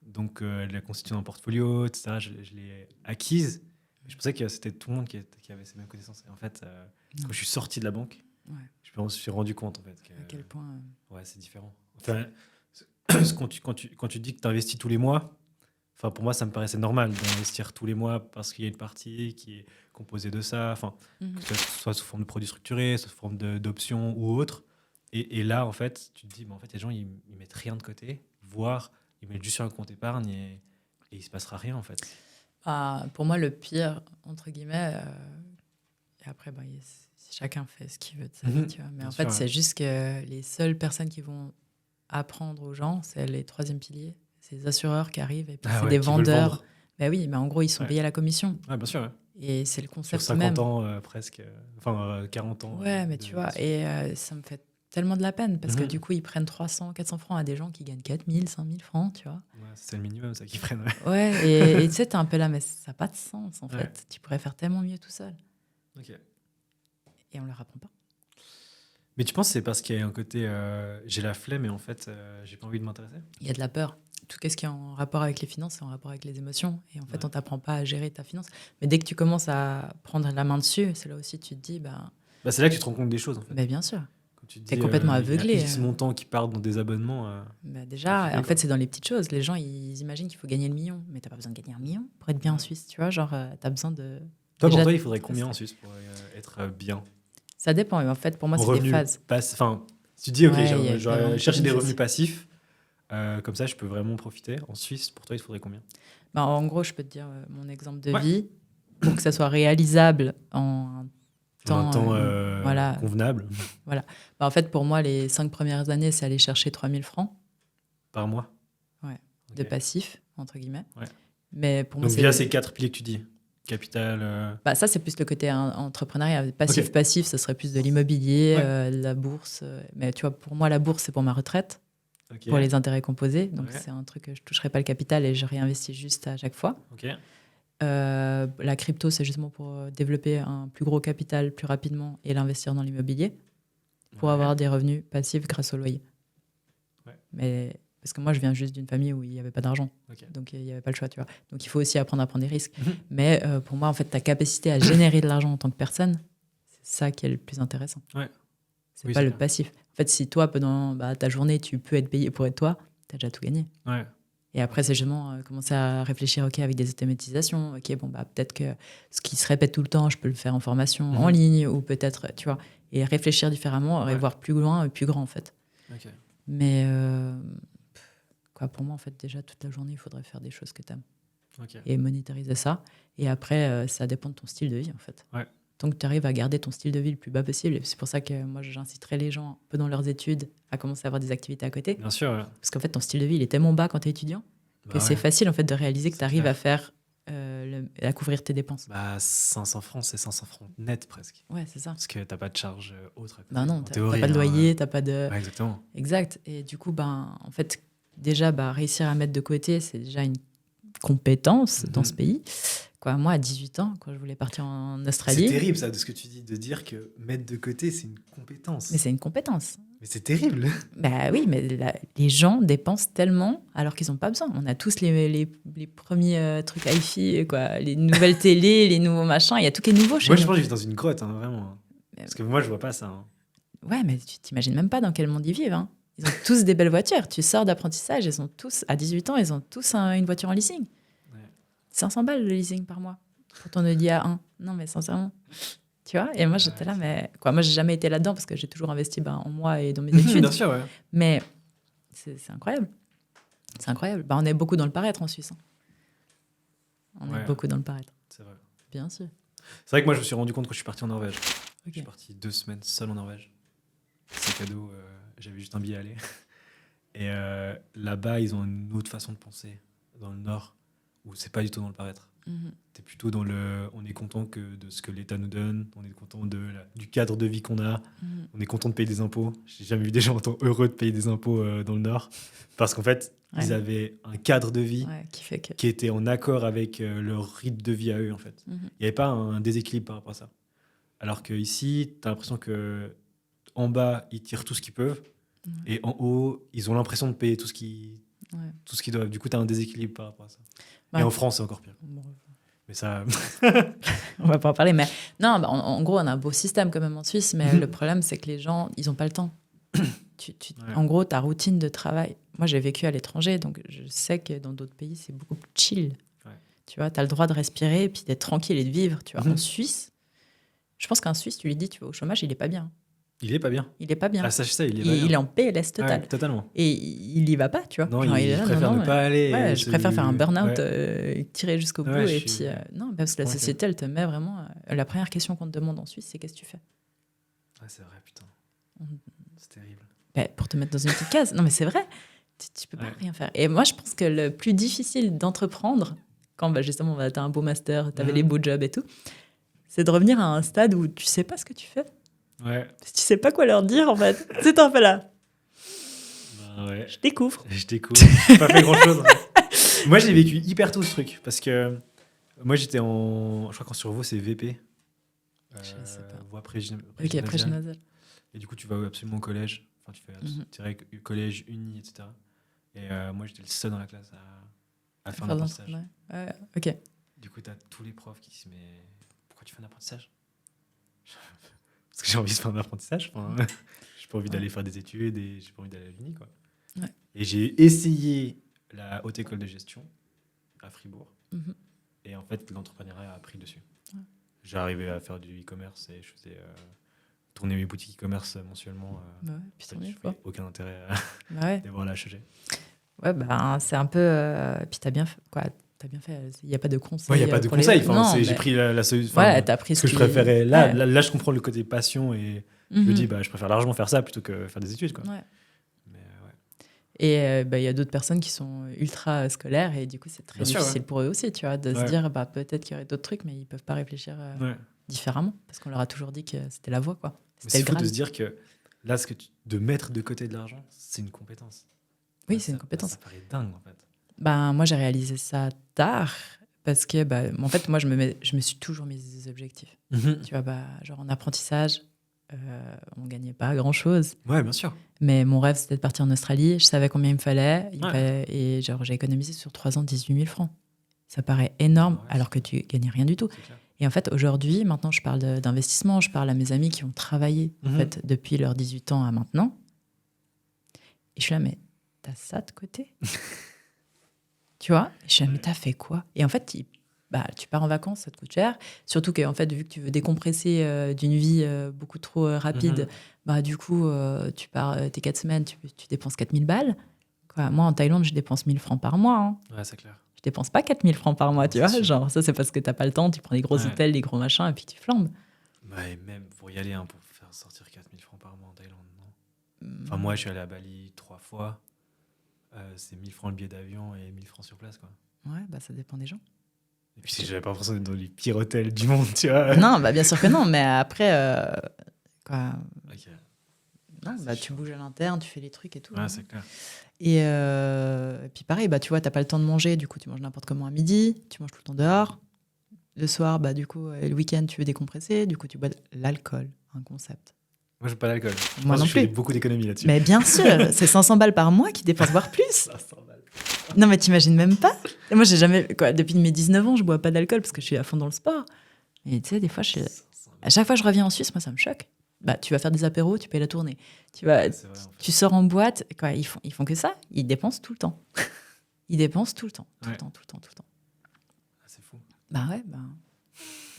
Donc, elle a constitué un portfolio, etc. Je l'ai acquise. Mais je pensais que c'était tout le monde qui avait ces mêmes connaissances. Et en fait, quand je suis sorti de la banque, je me suis rendu compte, en fait. À quel point... Ouais, c'est différent. Enfin, quand tu dis que tu investis tous les mois... Enfin, pour moi, ça me paraissait normal d'investir tous les mois parce qu'il y a une partie qui est composée de ça, que ce soit sous forme de produits structurés, sous forme d'options ou autre. Et là, en fait, tu te dis, en fait, les gens, ils mettent rien de côté, voire ils mettent juste sur un compte épargne et il ne se passera rien, en fait. Pour moi, le pire, entre guillemets, et après, chacun fait ce qu'il veut de sa vie, tu vois. Mais en fait, c'est juste que les seules personnes qui vont apprendre aux gens, c'est les troisième piliers. C'est les assureurs qui arrivent et puis c'est des vendeurs. Oui, mais en gros, ils sont payés à la commission. Ouais, bien sûr. Ouais. Et c'est le concept sur 50 même. 50 ans presque, 40 ans. Ouais, mais tu vois, et ça me fait tellement de la peine parce que du coup, ils prennent 300, 400 francs à des gens qui gagnent 4000, 5000 francs, tu vois. Ouais, c'est le minimum, ça qu'ils prennent. Ouais, et tu sais, t'es un peu là, mais ça n'a pas de sens en fait. Tu pourrais faire tellement mieux tout seul. Ok. Et on ne leur apprend pas. Mais tu penses que c'est parce qu'il y a un côté j'ai la flemme et en fait j'ai pas envie de m'intéresser? Il y a de la peur. Tout ce qui est en rapport avec les finances, c'est en rapport avec les émotions. Et en fait, on t'apprend pas à gérer ta finance. Mais dès que tu commences à prendre la main dessus, c'est là aussi que tu te dis... c'est là que tu te rends compte des choses, en fait. Bien sûr. Tu es complètement aveuglé. Il y a X montants qui partent dans des abonnements. Déjà, en fait, c'est dans les petites choses. Les gens, ils imaginent qu'il faut gagner le million. Mais tu n'as pas besoin de gagner 1 million pour être bien en Suisse. Tu vois, genre, tu as besoin de... Toi, pour toi, il faudrait combien en Suisse pour être bien? Ça dépend. Mais en fait, pour moi, c'est des phases. Enfin, tu dis, OK, je cherche des revenus passifs. Comme ça, je peux vraiment profiter. En Suisse, pour toi, il faudrait combien? En gros, je peux te dire mon exemple de vie. Pour que ça soit réalisable en un temps convenable. Voilà. En fait, pour moi, les 5 premières années, c'est aller chercher 3 000 francs. Par mois? Ouais. Okay. De passif, entre guillemets. Ouais. Mais pour donc, moi, via ces 4 piliers que tu dis? Capital... ça, c'est plus le côté entrepreneuriat. Passif, ça serait plus de l'immobilier, de la bourse. Mais tu vois, pour moi, la bourse, c'est pour ma retraite. Pour les intérêts composés. Donc, c'est un truc que je ne toucherai pas le capital et je réinvestis juste à chaque fois. La crypto, c'est justement pour développer un plus gros capital plus rapidement et l'investir dans l'immobilier pour avoir des revenus passifs grâce au loyer. Mais parce que moi, je viens juste d'une famille où il n'y avait pas d'argent. Donc, il n'y avait pas le choix, tu vois. Donc, il faut aussi apprendre à prendre des risques. Mais pour moi, en fait, ta capacité à générer de l'argent en tant que personne, c'est ça qui est le plus intéressant. C'est pas le passif. En fait, si toi, pendant ta journée, tu peux être payé pour être toi, tu as déjà tout gagné. Et après, c'est justement commencer à réfléchir avec des automatisations. Peut-être que ce qui se répète tout le temps, je peux le faire en formation en ligne ou peut-être, tu vois, et réfléchir différemment et voir plus loin et plus grand, en fait. Mais pour moi, en fait, déjà, toute la journée, il faudrait faire des choses que tu aimes et monétariser ça. Et après, ça dépend de ton style de vie, en fait. Tant que tu arrives à garder ton style de vie le plus bas possible. Et c'est pour ça que moi, j'inciterais les gens, un peu dans leurs études, à commencer à avoir des activités à côté. Bien sûr. Parce qu'en fait, ton style de vie, il est tellement bas quand tu es étudiant que c'est facile en fait, de réaliser que tu arrives à faire, à couvrir tes dépenses. 500 francs, c'est 500 francs net presque. Ouais, c'est ça. Parce que tu n'as pas de charge autre. Non, tu n'as pas de loyer, tu n'as pas de... Ouais, exactement. Exact. Et du coup, en fait, déjà, réussir à mettre de côté, c'est déjà une compétence dans ce pays. Moi, à 18 ans, quand je voulais partir en Australie... C'est terrible, ça, de ce que tu dis, de dire que mettre de côté, c'est une compétence. Mais c'est une compétence. Mais c'est terrible. Oui, mais les gens dépensent tellement alors qu'ils n'ont pas besoin. On a tous les premiers trucs hi-fi, les nouvelles télés, les nouveaux machins. Il y a tout qui est nouveau chez nous. Moi, je pense que je vis dans une grotte, vraiment. Parce que moi, je vois pas ça. Ouais, mais tu t'imagines même pas dans quel monde ils vivent. Ils ont tous des belles voitures. Tu sors d'apprentissage, ils ont tous, à 18 ans, ils ont tous une voiture en leasing. 500 balles le leasing par mois pour ton Audi A1. Non, mais sincèrement. Tu vois? Et moi, j'étais là, mais... Moi, j'ai jamais été là-dedans parce que j'ai toujours investi en moi et dans mes études. Bien sûr, ouais. Mais c'est incroyable. C'est incroyable. On est beaucoup dans le paraître en Suisse. On est beaucoup dans le paraître. C'est vrai. Bien sûr. C'est vrai que moi, je me suis rendu compte quand je suis parti en Norvège. Je suis parti 2 semaines seul en Norvège. C'est cadeau. J'avais juste un billet à aller. Et là-bas, ils ont une autre façon de penser dans le Nord. Où c'est pas du tout dans le paraître. T'es plutôt dans le... On est content de ce que l'État nous donne, on est content du cadre de vie qu'on a, on est content de payer des impôts. J'ai jamais vu des gens autant heureux de payer des impôts dans le Nord, parce qu'en fait, ils avaient un cadre de vie qui était en accord avec leur rythme de vie à eux, en fait. Il n'y avait pas un déséquilibre par rapport à ça. Alors qu'ici, t'as l'impression qu'en bas, ils tirent tout ce qu'ils peuvent, et en haut, ils ont l'impression de payer tout ce qu'ils doivent. Du coup, t'as un déséquilibre par rapport à ça. Et en France, c'est encore pire. Mais ça... on va pas en parler. Mais non, en gros, on a un beau système quand même en Suisse, mais le problème, c'est que les gens, ils n'ont pas le temps. En gros, ta routine de travail... Moi, j'ai vécu à l'étranger, donc je sais que dans d'autres pays, c'est beaucoup plus chill. Tu vois, tu as le droit de respirer, puis d'être tranquille et de vivre. Tu vois. En Suisse, je pense qu'un Suisse, tu lui dis, tu vas au chômage, il n'est pas bien. Il est pas bien. Il est pas bien. Ah, ça, je sais, il est en PLS total. Totalement. Et il y va pas, tu vois. Non, il préfère ne pas aller. Ouais, je préfère faire un burn-out, tirer jusqu'au bout. Et puis, non, parce que la société, elle te met vraiment... la première question qu'on te demande en Suisse, c'est qu'est-ce que tu fais? Ah, c'est vrai, putain. C'est terrible. Pour te mettre dans une petite case. Non, mais c'est vrai. Tu peux pas rien faire. Et moi, je pense que le plus difficile d'entreprendre, quand justement, tu as un beau master, tu avais les beaux jobs et tout, c'est de revenir à un stade où tu sais pas ce que tu fais. Ouais. Tu sais pas quoi leur dire, en fait. C'est un peu là. Je découvre. J'ai pas fait grand-chose. En fait. Moi, j'ai vécu hyper tôt ce truc. Parce que moi, j'étais en... Je crois qu'en survaux, c'est VP. Je sais pas. Voie prégynazale. Ok, prégynazale. Et du coup, tu vas absolument au collège. Enfin, tu fais direct collège, uni, etc. Et moi, j'étais le seul dans la classe à faire un apprentissage. Ouais, ok. Du coup, tu as tous les profs qui disent mais pourquoi tu fais un apprentissage? Parce que j'ai envie de faire un apprentissage. Enfin, j'ai pas envie d'aller faire des études et j'ai pas envie d'aller à l'uni, quoi. Ouais. Et j'ai essayé la haute école de gestion à Fribourg. Et en fait, l'entrepreneuriat a pris dessus. Ouais. J'ai arrivé à faire du e-commerce et je faisais tourner mes boutiques e-commerce mensuellement. Puis je n'avais aucun intérêt d'avoir la HEG. Ouais, c'est un peu. Puis t'as bien fait, quoi. T'as bien fait. Il n'y a pas de conseil. Il n'y a pas de conseil. J'ai pris la solution. Voilà, t'as pris ce que je préférais. Là, je comprends le côté passion et je me dis, je préfère largement faire ça plutôt que faire des études, quoi. Ouais. Et il y a d'autres personnes qui sont ultra scolaires et du coup, c'est très difficile pour eux aussi, tu vois, de se dire, peut-être qu'il y aurait d'autres trucs, mais ils ne peuvent pas réfléchir différemment parce qu'on leur a toujours dit que c'était la voie, quoi. C'est fou de se dire que là, de mettre de côté de l'argent, c'est une compétence. Oui, c'est une compétence. Ça paraît dingue, en fait. Moi, j'ai réalisé ça tard parce que, en fait, moi, je me suis toujours mis des objectifs. Tu vois, genre en apprentissage, on ne gagnait pas grand-chose. Ouais, bien sûr. Mais mon rêve, c'était de partir en Australie. Je savais combien il me fallait. Et genre, j'ai économisé sur 3 ans 18 000 francs. Ça paraît énorme, alors que tu gagnais rien du tout. Et en fait, aujourd'hui, maintenant, je parle d'investissement. Je parle à mes amis qui ont travaillé en fait, depuis leurs 18 ans à maintenant. Et je suis là, mais t'as ça de côté? Tu vois? Je suis là, mais t'as fait quoi? Et en fait, tu pars en vacances, ça te coûte cher. Surtout que, en fait, vu que tu veux décompresser d'une vie beaucoup trop rapide, du coup, tu pars tes 4 semaines, tu dépenses 4 000 balles. Quoi. Moi, en Thaïlande, je dépense 1 000 francs par mois. Hein. Ouais, c'est clair. Je dépense pas 4 000 francs par mois, tu vois. Genre, ça, c'est parce que t'as pas le temps, tu prends des gros hôtels, des gros machins, et puis tu flambes. Et même pour y aller, pour faire sortir 4 000 francs par mois en Thaïlande, non. Enfin, moi, je suis allé à Bali 3 fois. C'est 1 000 francs le billet d'avion et 1 000 francs sur place, quoi. Ouais, ça dépend des gens. Et puis, j'avais pas l'impression d'être dans les pires hôtels du monde, tu vois. Non, bien sûr que non, mais après, quoi. Ok. Non, tu bouges à l'interne, tu fais les trucs et tout. Ouais, c'est clair. Et puis pareil, tu vois, t'as pas le temps de manger, du coup, tu manges n'importe comment à midi, tu manges tout le temps dehors. Le soir, du coup, le week-end, tu veux décompresser, du coup, tu bois de l'alcool, un concept. Moi, je bois pas d'alcool. Moi non plus. Je fais beaucoup d'économies là-dessus. Mais bien sûr, c'est 500 balles par mois qui dépensent, voire plus. 500 balles. Non, mais t'imagines même pas. Et moi, j'ai jamais, depuis mes 19 ans, je bois pas d'alcool parce que je suis à fond dans le sport. Et tu sais, des fois, à chaque fois que je reviens en Suisse, moi, ça me choque. Tu vas faire des apéros, tu payes la tournée. Tu sors en boîte, quoi, ils font que ça. Ils dépensent tout le temps. Ils dépensent tout le temps. Tout le temps. Ah, c'est fou.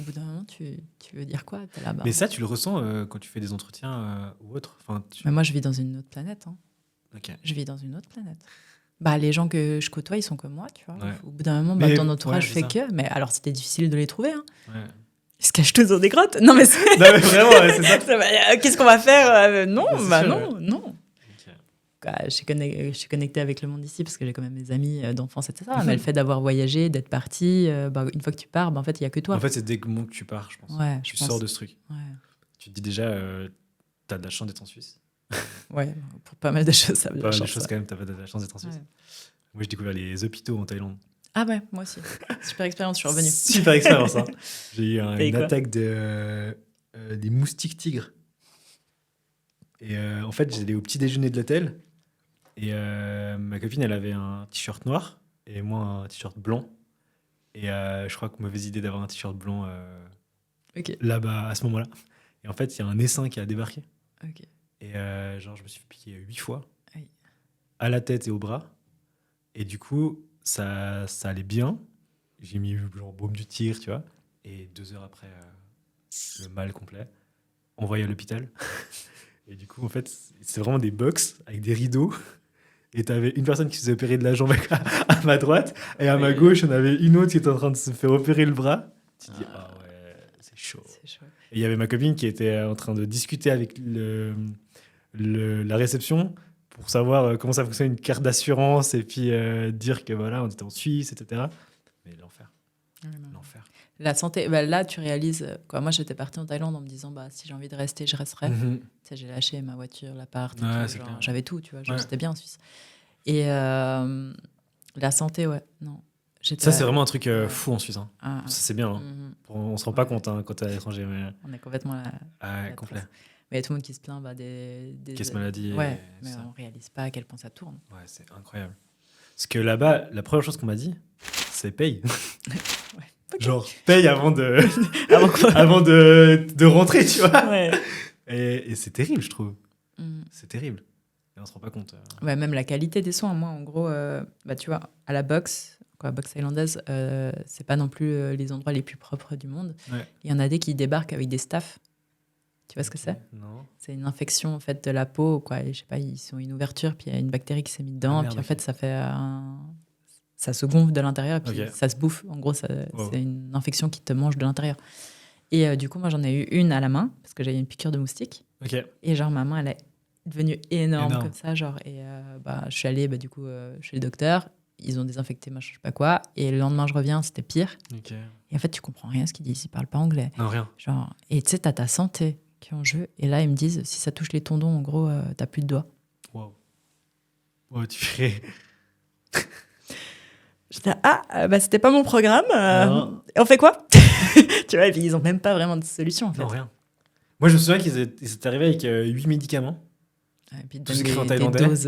Au bout d'un moment, tu veux dire quoi? T'es là, Mais ça, tu le ressens quand tu fais des entretiens ou autre. Mais moi, je vis dans une autre planète. Hein. Okay. Je vis dans une autre planète. Les gens que je côtoie, ils sont comme moi, tu vois. Ouais. Au bout d'un moment, ton entourage fait que... Mais alors, c'était difficile de les trouver. Hein. Ouais. Ils se cachent tous dans des grottes. Non, mais vraiment, c'est ça. Qu'est-ce qu'on va faire? Non, sûr, non. Je suis connectée avec le monde ici parce que j'ai quand même mes amis d'enfance, etc. Mais le fait d'avoir voyagé, d'être parti, une fois que tu pars, en fait, il n'y a que toi. En fait, c'est dès que tu pars, je pense. Ouais, tu sors de ce truc. Ouais. Tu te dis déjà, t'as de la chance d'être en Suisse. Ouais, pour pas mal de choses, ça a de la chance. Pas mal de choses quand même, t'as de la chance d'être en Suisse. Ouais. Moi, j'ai découvert les hôpitaux en Thaïlande. Ah ouais, moi aussi. Super expérience, je suis revenue. Super expérience, hein. J'ai eu une attaque des moustiques tigres. Et en fait, j'allais au petit déjeuner de l'hôtel. Et ma copine, elle avait un t-shirt noir et moi un t-shirt blanc. Et je crois que mauvaise idée d'avoir un t-shirt blanc là-bas à ce moment-là. Et en fait, il y a un essaim qui a débarqué. Okay. Et je me suis fait piquer 8 fois à la tête et au bras. Et du coup, ça allait bien. J'ai mis genre baume du tigre, tu vois. Et 2 heures après, le mal complet. Envoyé à l'hôpital. Et du coup, en fait, c'est vraiment des box avec des rideaux. Et t'avais une personne qui se faisait opérer de la jambe à ma droite. Et à ma gauche, on avait une autre qui était en train de se faire opérer le bras. Tu te dis, ouais, c'est chaud. Et il y avait ma copine qui était en train de discuter avec la réception pour savoir comment ça fonctionne une carte d'assurance et puis dire que voilà, on était en Suisse, etc. Mais l'enfer. L'enfer. La santé, là, tu réalises... quoi. Moi, j'étais partie en Thaïlande en me disant, si j'ai envie de rester, je resterai. Tu sais, j'ai lâché ma voiture, l'appart, j'avais tout, tu vois, j'étais bien en Suisse. Et la santé, non. Ça, c'est vraiment un truc fou en Suisse. Hein. Ça, c'est bien. Hein. On se rend pas compte quand t'es à l'étranger. Mais... On est complètement là. complet. Mais il y a tout le monde qui se plaint des caisse maladie. Ouais, mais on ne réalise pas à quel point ça tourne. Ouais, c'est incroyable. Parce que là-bas, la première chose qu'on m'a dit, c'est paye. Ouais. Okay. Genre, paye avant de rentrer, tu vois. Ouais. Et c'est terrible, je trouve. C'est terrible. Et on se rend pas compte. Ouais, même la qualité des soins. Moi, en gros, tu vois, à la boxe thaïlandaise, c'est pas non plus les endroits les plus propres du monde. Ouais. Il y en a des qui débarquent avec des staphs. Tu vois ce que c'est ? Non. C'est une infection en fait de la peau, quoi. Et, je sais pas, ils ont une ouverture, puis il y a une bactérie qui s'est mise dedans, puis en fait ça fait ça se gonfle de l'intérieur, puis ça se bouffe. En gros, c'est une infection qui te mange de l'intérieur. Et du coup, moi, j'en ai eu une à la main parce que j'avais une piqûre de moustique. Et genre ma main, elle est devenue énorme. Comme ça, genre. Et je suis allée du coup chez le docteur. Ils ont désinfecté, je sais pas quoi. Et le lendemain, je reviens, c'était pire. Et en fait, tu comprends rien ce qu'ils disent. Ils parlent pas anglais. Non, rien. Genre, et tu sais, t'as ta santé qui est en jeu. Et là, ils me disent, si ça touche les tendons, en gros, t'as plus de doigts. Wow. Wow, tu fais... J'étais c'était pas mon programme. On fait quoi? Tu vois, et puis ils ont même pas vraiment de solution, en fait. Non, rien. Moi, je me souviens qu'ils étaient arrivés avec 8 médicaments. Et puis tous écrits en thaïlandais. Des doses,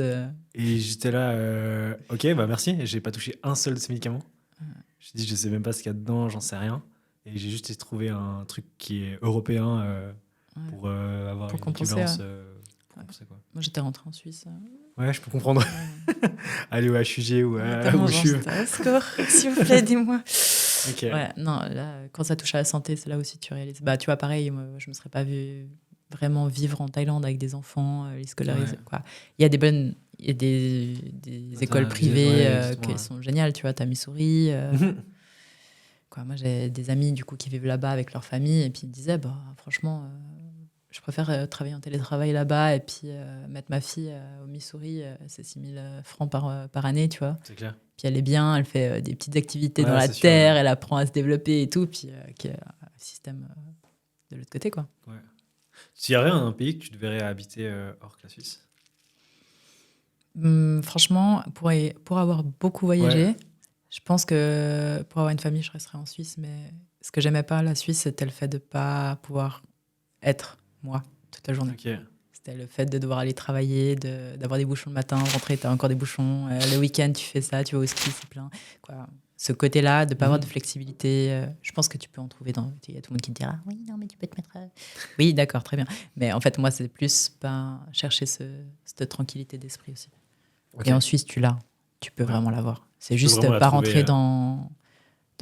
Et j'étais là, ok, merci. Et j'ai pas touché un seul de ces médicaments. Je dis, je sais même pas ce qu'il y a dedans, j'en sais rien. Et j'ai juste trouvé un truc qui est européen pour avoir pour une compenser, équivalence. Compenser, quoi. Moi, j'étais rentrée en Suisse. Ouais, je peux comprendre. Aller au HUG ou au CHUV. Au secours, s'il vous plaît, dis-moi. Okay. Ouais, non, là, quand ça touche à la santé, c'est là aussi tu réalises. Tu vois, pareil, moi, je me serais pas vue vraiment vivre en Thaïlande avec des enfants, les scolariser. Quoi. Il y a des écoles privées qui sont géniales, tu vois, t'as Missouri. Moi, j'ai des amis du coup qui vivent là-bas avec leur famille et puis ils disaient, franchement, je préfère travailler en télétravail là-bas et puis mettre ma fille au Missouri, c'est 6 000 francs par année, tu vois. C'est clair. Puis elle est bien, elle fait des petites activités dans la terre, elle apprend à se développer et tout, puis qu'il y a un système de l'autre côté, quoi. Ouais. S'il y avait un pays que tu devrais habiter hors que la Suisse? Franchement, pour avoir beaucoup voyagé, je pense que pour avoir une famille, je resterais en Suisse, mais ce que j'aimais pas à la Suisse, c'était le fait de pas pouvoir être moi toute la journée. Okay. C'était le fait de devoir aller travailler, d'avoir des bouchons le matin, rentrer, t'as encore des bouchons. Le week-end, tu fais ça, tu vas au ski, c'est plein. Quoi. Ce côté-là, de ne pas avoir de flexibilité, je pense que tu peux en trouver dans... Il y a tout le monde qui te dira « Oui, non, mais tu peux te mettre... » Oui, d'accord, très bien. Mais en fait, moi, c'est plus chercher cette tranquillité d'esprit aussi. Okay. Et en Suisse, tu l'as. Tu peux vraiment l'avoir. C'est juste pas rentrer dans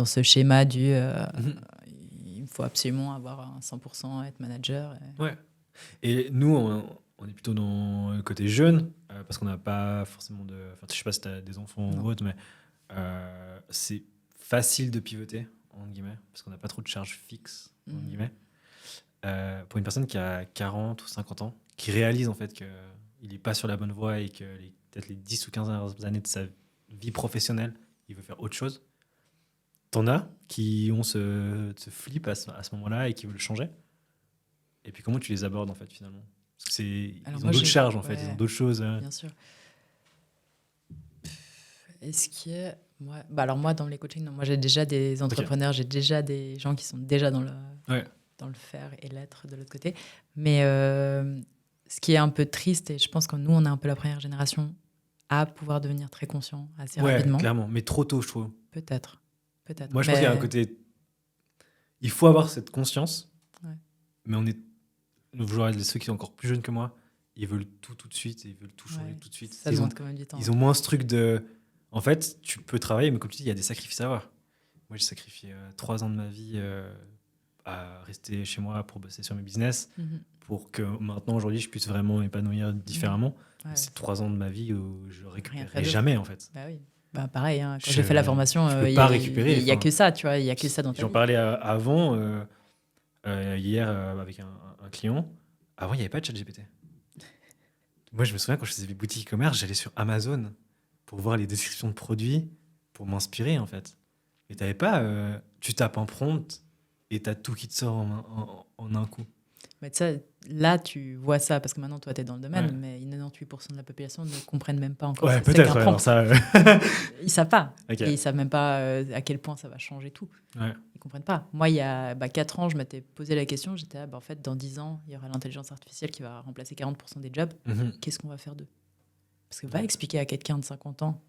ce schéma du... il faut absolument avoir un 100%, être manager. Ouais. Et nous, on est plutôt dans le côté jeune, parce qu'on n'a pas forcément de... Enfin, je sais pas si tu as des enfants ou autre, mais c'est facile de pivoter, entre guillemets, parce qu'on n'a pas trop de charges fixes, entre guillemets. Pour une personne qui a 40 ou 50 ans, qui réalise en fait qu'il n'est pas sur la bonne voie et que peut-être les 10 ou 15 dernières années de sa vie professionnelle, il veut faire autre chose. T'en as qui ont ce flip à ce moment-là et qui veulent changer. Et puis comment tu les abordes en fait finalement? Parce que ils ont d'autres charges en fait, ils ont d'autres choses. Bien sûr. Est-ce qu'il y a... alors moi dans les coachings, moi j'ai déjà des entrepreneurs, j'ai déjà des gens qui sont déjà dans le faire et l'être de l'autre côté. Mais ce qui est un peu triste, et je pense que nous on est un peu la première génération à pouvoir devenir très conscient assez rapidement. Clairement, mais trop tôt je trouve. Peut-être. Moi je pense qu'il y a un côté... Il faut avoir cette conscience, mais on est... Ceux qui sont encore plus jeunes que moi, ils veulent tout de suite, ils veulent tout changer tout de suite. Ça demande quand même du temps. Ils ont moins ce truc de... En fait, tu peux travailler, mais comme tu dis, il y a des sacrifices à avoir. Moi, j'ai sacrifié 3 ans de ma vie à rester chez moi pour bosser sur mes business, pour que maintenant, aujourd'hui, je puisse vraiment m'épanouir différemment. C'est 3 ans de ma vie où je ne récupérerai jamais, en fait. Bah oui. Pareil, hein, quand j'ai fait la formation, il n'y a que ça, tu vois, il n'y a que ça dans ta vie. J'en parlais avant... hier avec un client, avant il n'y avait pas de ChatGPT. Moi je me souviens quand je faisais des boutiques e-commerce, j'allais sur Amazon pour voir les descriptions de produits, pour m'inspirer en fait. Et t'avais pas, tu tapes en prompt et t'as tout qui te sort en un coup. Mais là, tu vois ça, parce que maintenant, toi, tu es dans le domaine, mais 98% de la population ne comprennent même pas encore. Ouais, peut-être. Ils ne savent pas. Okay. Et ils ne savent même pas à quel point ça va changer tout. Ouais. Ils ne comprennent pas. Moi, il y a 4 ans, je m'étais posé la question. J'étais en fait, dans 10 ans, il y aura l'intelligence artificielle qui va remplacer 40% des jobs. Qu'est-ce qu'on va faire d'eux? Parce que va expliquer à quelqu'un de 50 ans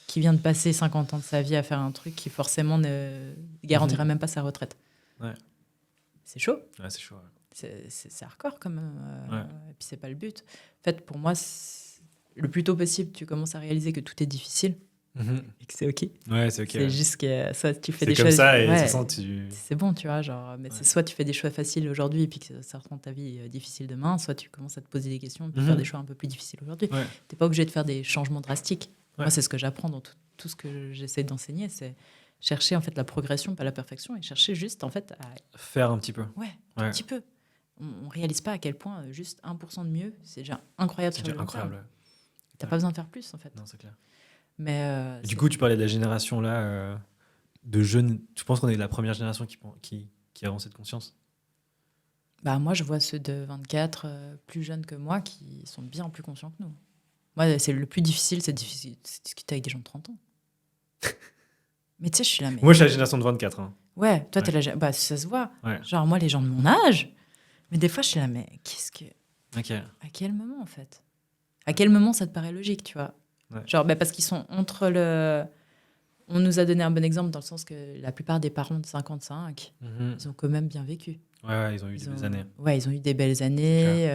qui vient de passer 50 ans de sa vie à faire un truc qui forcément ne garantirait même pas sa retraite. Ouais. C'est chaud. Ouais, c'est chaud. Ouais. C'est hardcore quand même. Et puis c'est pas le but. En fait, pour moi, le plus tôt possible, tu commences à réaliser que tout est difficile et que c'est ok. Ouais, c'est ok. C'est juste que soit tu fais des choses. C'est comme ça et de toute façon, c'est bon, tu vois. Genre, mais c'est soit tu fais des choix faciles aujourd'hui et puis que ça rend ta vie difficile demain, soit tu commences à te poser des questions et puis faire des choix un peu plus difficiles aujourd'hui. Ouais. T'es pas obligé de faire des changements drastiques. Moi, c'est ce que j'apprends dans tout ce que j'essaie d'enseigner, c'est chercher en fait la progression, pas la perfection, et chercher juste en fait à faire un petit peu. Ouais, un petit peu. On réalise pas à quel point juste 1% de mieux, c'est déjà incroyable. C'est déjà incroyable. T'as pas besoin de faire plus en fait. Non, c'est clair. Mais du coup, tu parlais de la génération là de jeunes. Tu penses qu'on est la première génération qui a cette conscience? Bah moi, je vois ceux de 24 plus jeunes que moi qui sont bien plus conscients que nous. Moi, c'est le plus difficile, c'est discuter avec des gens de 30 ans. Mais tu sais, je suis là. Mais... Moi, je suis la génération de 24. Hein. Ouais, toi, t'es la bah, ça se voit. Ouais. Genre, moi, les gens de mon âge. Mais des fois, je suis là, mais qu'est-ce que. Okay. À quel moment, en fait? À quel moment ça te paraît logique, tu vois? Genre, bah, parce qu'ils sont entre le. On nous a donné un bon exemple dans le sens que la plupart des parents de 55, ils ont quand même bien vécu. Ouais, ils ont eu des belles années. Ouais, ils ont eu des belles années,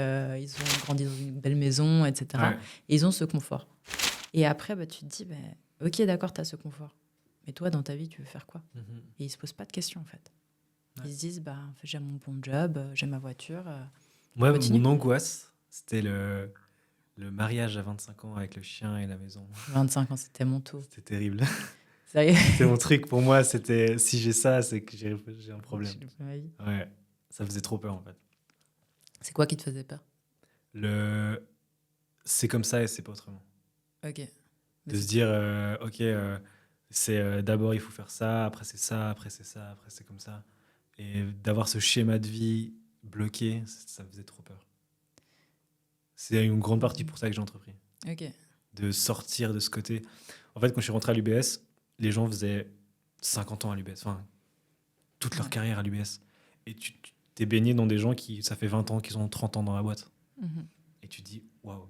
ils ont grandi dans une belle maison, etc. Ouais. Et ils ont ce confort. Et après, bah, tu te dis, bah, ok, d'accord, tu as ce confort. Mais toi, dans ta vie, tu veux faire quoi? Et ils ne se posent pas de questions, en fait. Ils se disent, bah, j'ai mon bon job, j'ai ma voiture. Moi, mon angoisse, c'était le mariage à 25 ans avec le chien et la maison. 25 ans, c'était mon tout. C'était terrible. C'était mon truc. Pour moi, c'était si j'ai ça, c'est que j'ai un problème. Ouais. Ça faisait trop peur, en fait. C'est quoi qui te faisait peur? C'est comme ça et c'est pas autrement. Ok. De se dire, ok, c'est d'abord il faut faire ça, après c'est ça, après c'est ça, après c'est comme ça. Et d'avoir ce schéma de vie bloqué, ça me faisait trop peur. C'est une grande partie pour ça que j'ai entrepris. Ok. De sortir de ce côté. En fait, quand je suis rentré à l'UBS, les gens faisaient 50 ans à l'UBS, enfin, toute leur carrière à l'UBS. Et tu t'es baigné dans des gens qui, ça fait 20 ans, qu'ils ont 30 ans dans la boîte. Et tu te dis, waouh,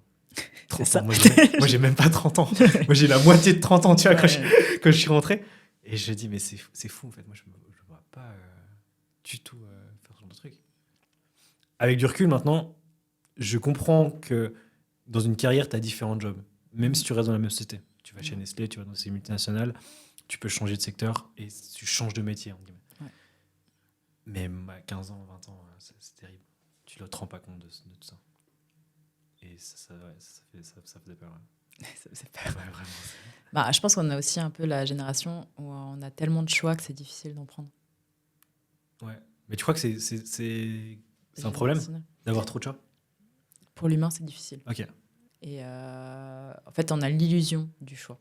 30 ans. Moi, j'ai même pas 30 ans. Moi, j'ai la moitié de 30 ans, tu vois, quand je suis rentré. Et je dis, mais c'est fou, en fait. Moi, je ne me vois pas du tout faire ce genre de truc. Avec du recul, maintenant, je comprends que dans une carrière, tu as différents jobs. Même si tu restes dans la même société. Tu vas chez Nestlé, tu vas dans ces multinationales, tu peux changer de secteur et tu changes de métier. Mais à 15 ans, 20 ans, c'est terrible. Tu ne te rends pas compte de tout ça. Et ça faisait peur. Ouais. Ça faisait peur. Ouais, vraiment. Bah, je pense qu'on a aussi un peu la génération où on a tellement de choix que c'est difficile d'en prendre. Ouais. Mais tu crois que c'est un problème d'avoir trop de choix? Pour l'humain, c'est difficile. Ok. Et en fait, on a l'illusion du choix.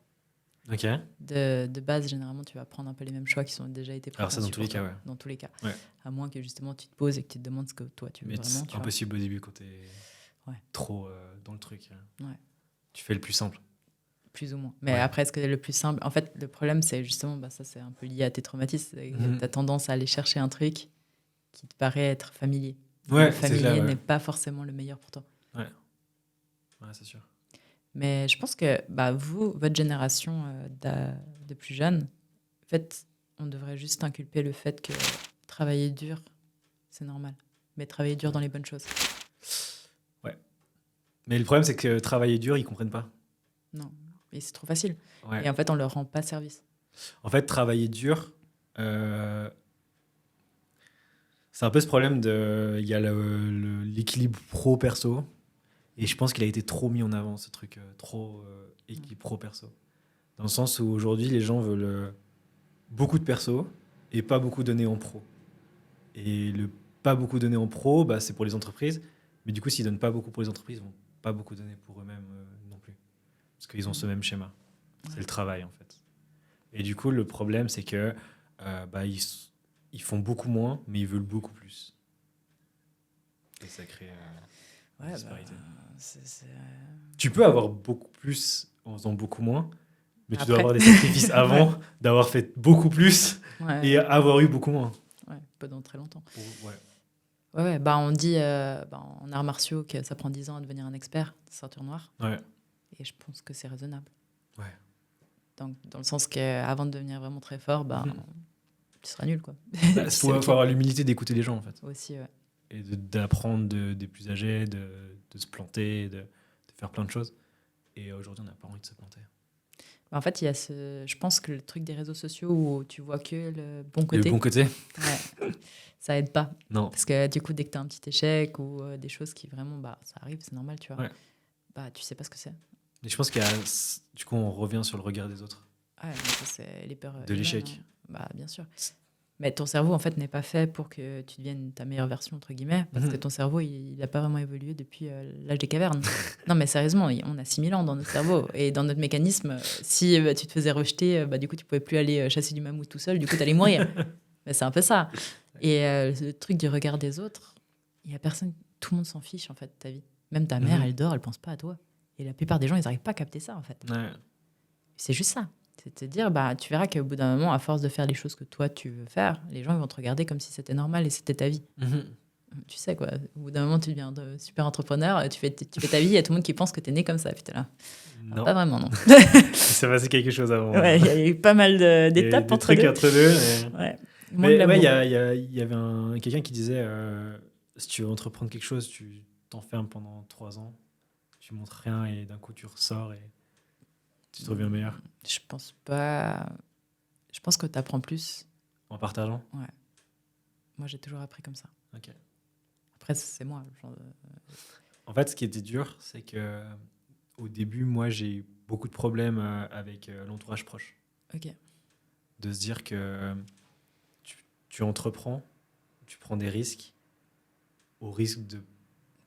Ok. De base, généralement, tu vas prendre un peu les mêmes choix qui sont déjà été pris. Alors ça, dans tous les cas, ouais. Dans tous les cas. Ouais. À moins que justement, tu te poses et que tu te demandes ce que toi, tu veux mais vraiment. C'est impossible au début quand tu es trop dans le truc. Ouais. Tu fais le plus simple. Plus ou moins. Mais après, est-ce que le plus simple... En fait, le problème, c'est justement, ça, c'est un peu lié à tes traumatismes. Tu as tendance à aller chercher un truc qui te paraît être familier. Ouais, le familier n'est pas forcément le meilleur pour toi. Ouais, c'est sûr. Mais je pense que vous, votre génération de plus jeunes, en fait, on devrait juste inculper le fait que travailler dur, c'est normal. Mais travailler dur dans les bonnes choses. Ouais. Mais le problème, c'est que travailler dur, ils ne comprennent pas. Non, et c'est trop facile. Ouais. Et en fait, on leur rend pas service. En fait, travailler dur, c'est un peu ce problème de... Il y a l'équilibre pro-perso. Et je pense qu'il a été trop mis en avant, ce truc, trop équilibre pro-perso. Dans le sens où aujourd'hui, les gens veulent beaucoup de perso et pas beaucoup donner en pro. Et le pas beaucoup donner en pro, c'est pour les entreprises. Mais du coup, s'ils donnent pas beaucoup pour les entreprises, ils vont pas beaucoup donner pour eux-mêmes non plus. Parce qu'ils ont ce même schéma. C'est le travail, en fait. Et du coup, le problème, c'est que ils font beaucoup moins, mais ils veulent beaucoup plus. des sacrées ouais, disparités. C'est... Tu peux avoir beaucoup plus en faisant beaucoup moins, mais tu dois Après. avoir des sacrifices avant d'avoir fait beaucoup plus et avoir eu beaucoup moins. Ouais, pendant très longtemps. Ouais. Ouais, bah on dit en arts martiaux que ça prend 10 ans à devenir un expert, ceinture noire. Ouais. Et je pense que c'est raisonnable. Ouais. Donc, dans le sens qu'avant de devenir vraiment très fort, tu seras nul, quoi. Bah, faut avoir l'humilité d'écouter les gens, en fait. Aussi, ouais. Et d'apprendre des plus âgés, de se planter, de faire plein de choses. Et aujourd'hui, on n'a pas envie de se planter. En fait, il y a je pense que le truc des réseaux sociaux où tu vois que le bon côté. Le bon côté. Ouais, ça aide pas. Non. Parce que du coup, dès que tu as un petit échec ou des choses qui vraiment, ça arrive, c'est normal, tu vois. Ouais. Tu sais pas ce que c'est. Et je pense qu'il y a, du coup, on revient sur le regard des autres. Ouais, ça, c'est les peurs. De l'échec. Bien sûr. Mais ton cerveau, en fait, n'est pas fait pour que tu deviennes ta meilleure version, entre guillemets, parce que ton cerveau, il n'a pas vraiment évolué depuis l'âge des cavernes. Non, mais sérieusement, on a 6000 ans dans notre cerveau. Et dans notre mécanisme, si tu te faisais rejeter, du coup, tu ne pouvais plus aller chasser du mammouth tout seul, du coup, tu allais mourir. Mais c'est un peu ça. Et le truc du regard des autres, il n'y a personne, tout le monde s'en fiche, en fait, de ta vie. Même ta mère, elle dort, elle ne pense pas à toi. Et la plupart des gens, ils n'arrivent pas à capter ça, en fait. Ouais. C'est juste ça. C'est de te dire, tu verras qu'au bout d'un moment, à force de faire les choses que toi, tu veux faire, les gens ils vont te regarder comme si c'était normal et c'était ta vie. Tu sais, quoi. Au bout d'un moment, tu deviens super entrepreneur, tu fais ta vie, il y a tout le monde qui pense que tu es né comme ça. Putain, là. Non. Pas vraiment, non. Il s'est passé quelque chose avant. Ouais, il y a eu pas mal d'étapes entre deux. Entre deux. Ouais. Mais il y avait quelqu'un qui disait si tu veux entreprendre quelque chose, tu t'enfermes pendant 3 ans, tu montres rien et d'un coup tu ressors et tu te reviens meilleur. Je pense pas. Je pense que tu apprends plus. En partageant. Ouais. Moi, j'ai toujours appris comme ça. Ok. Après, c'est moi. En fait, ce qui était dur, c'est que au début, moi, j'ai eu beaucoup de problèmes avec l'entourage proche. Ok. De se dire que tu entreprends, tu prends des risques, au risque de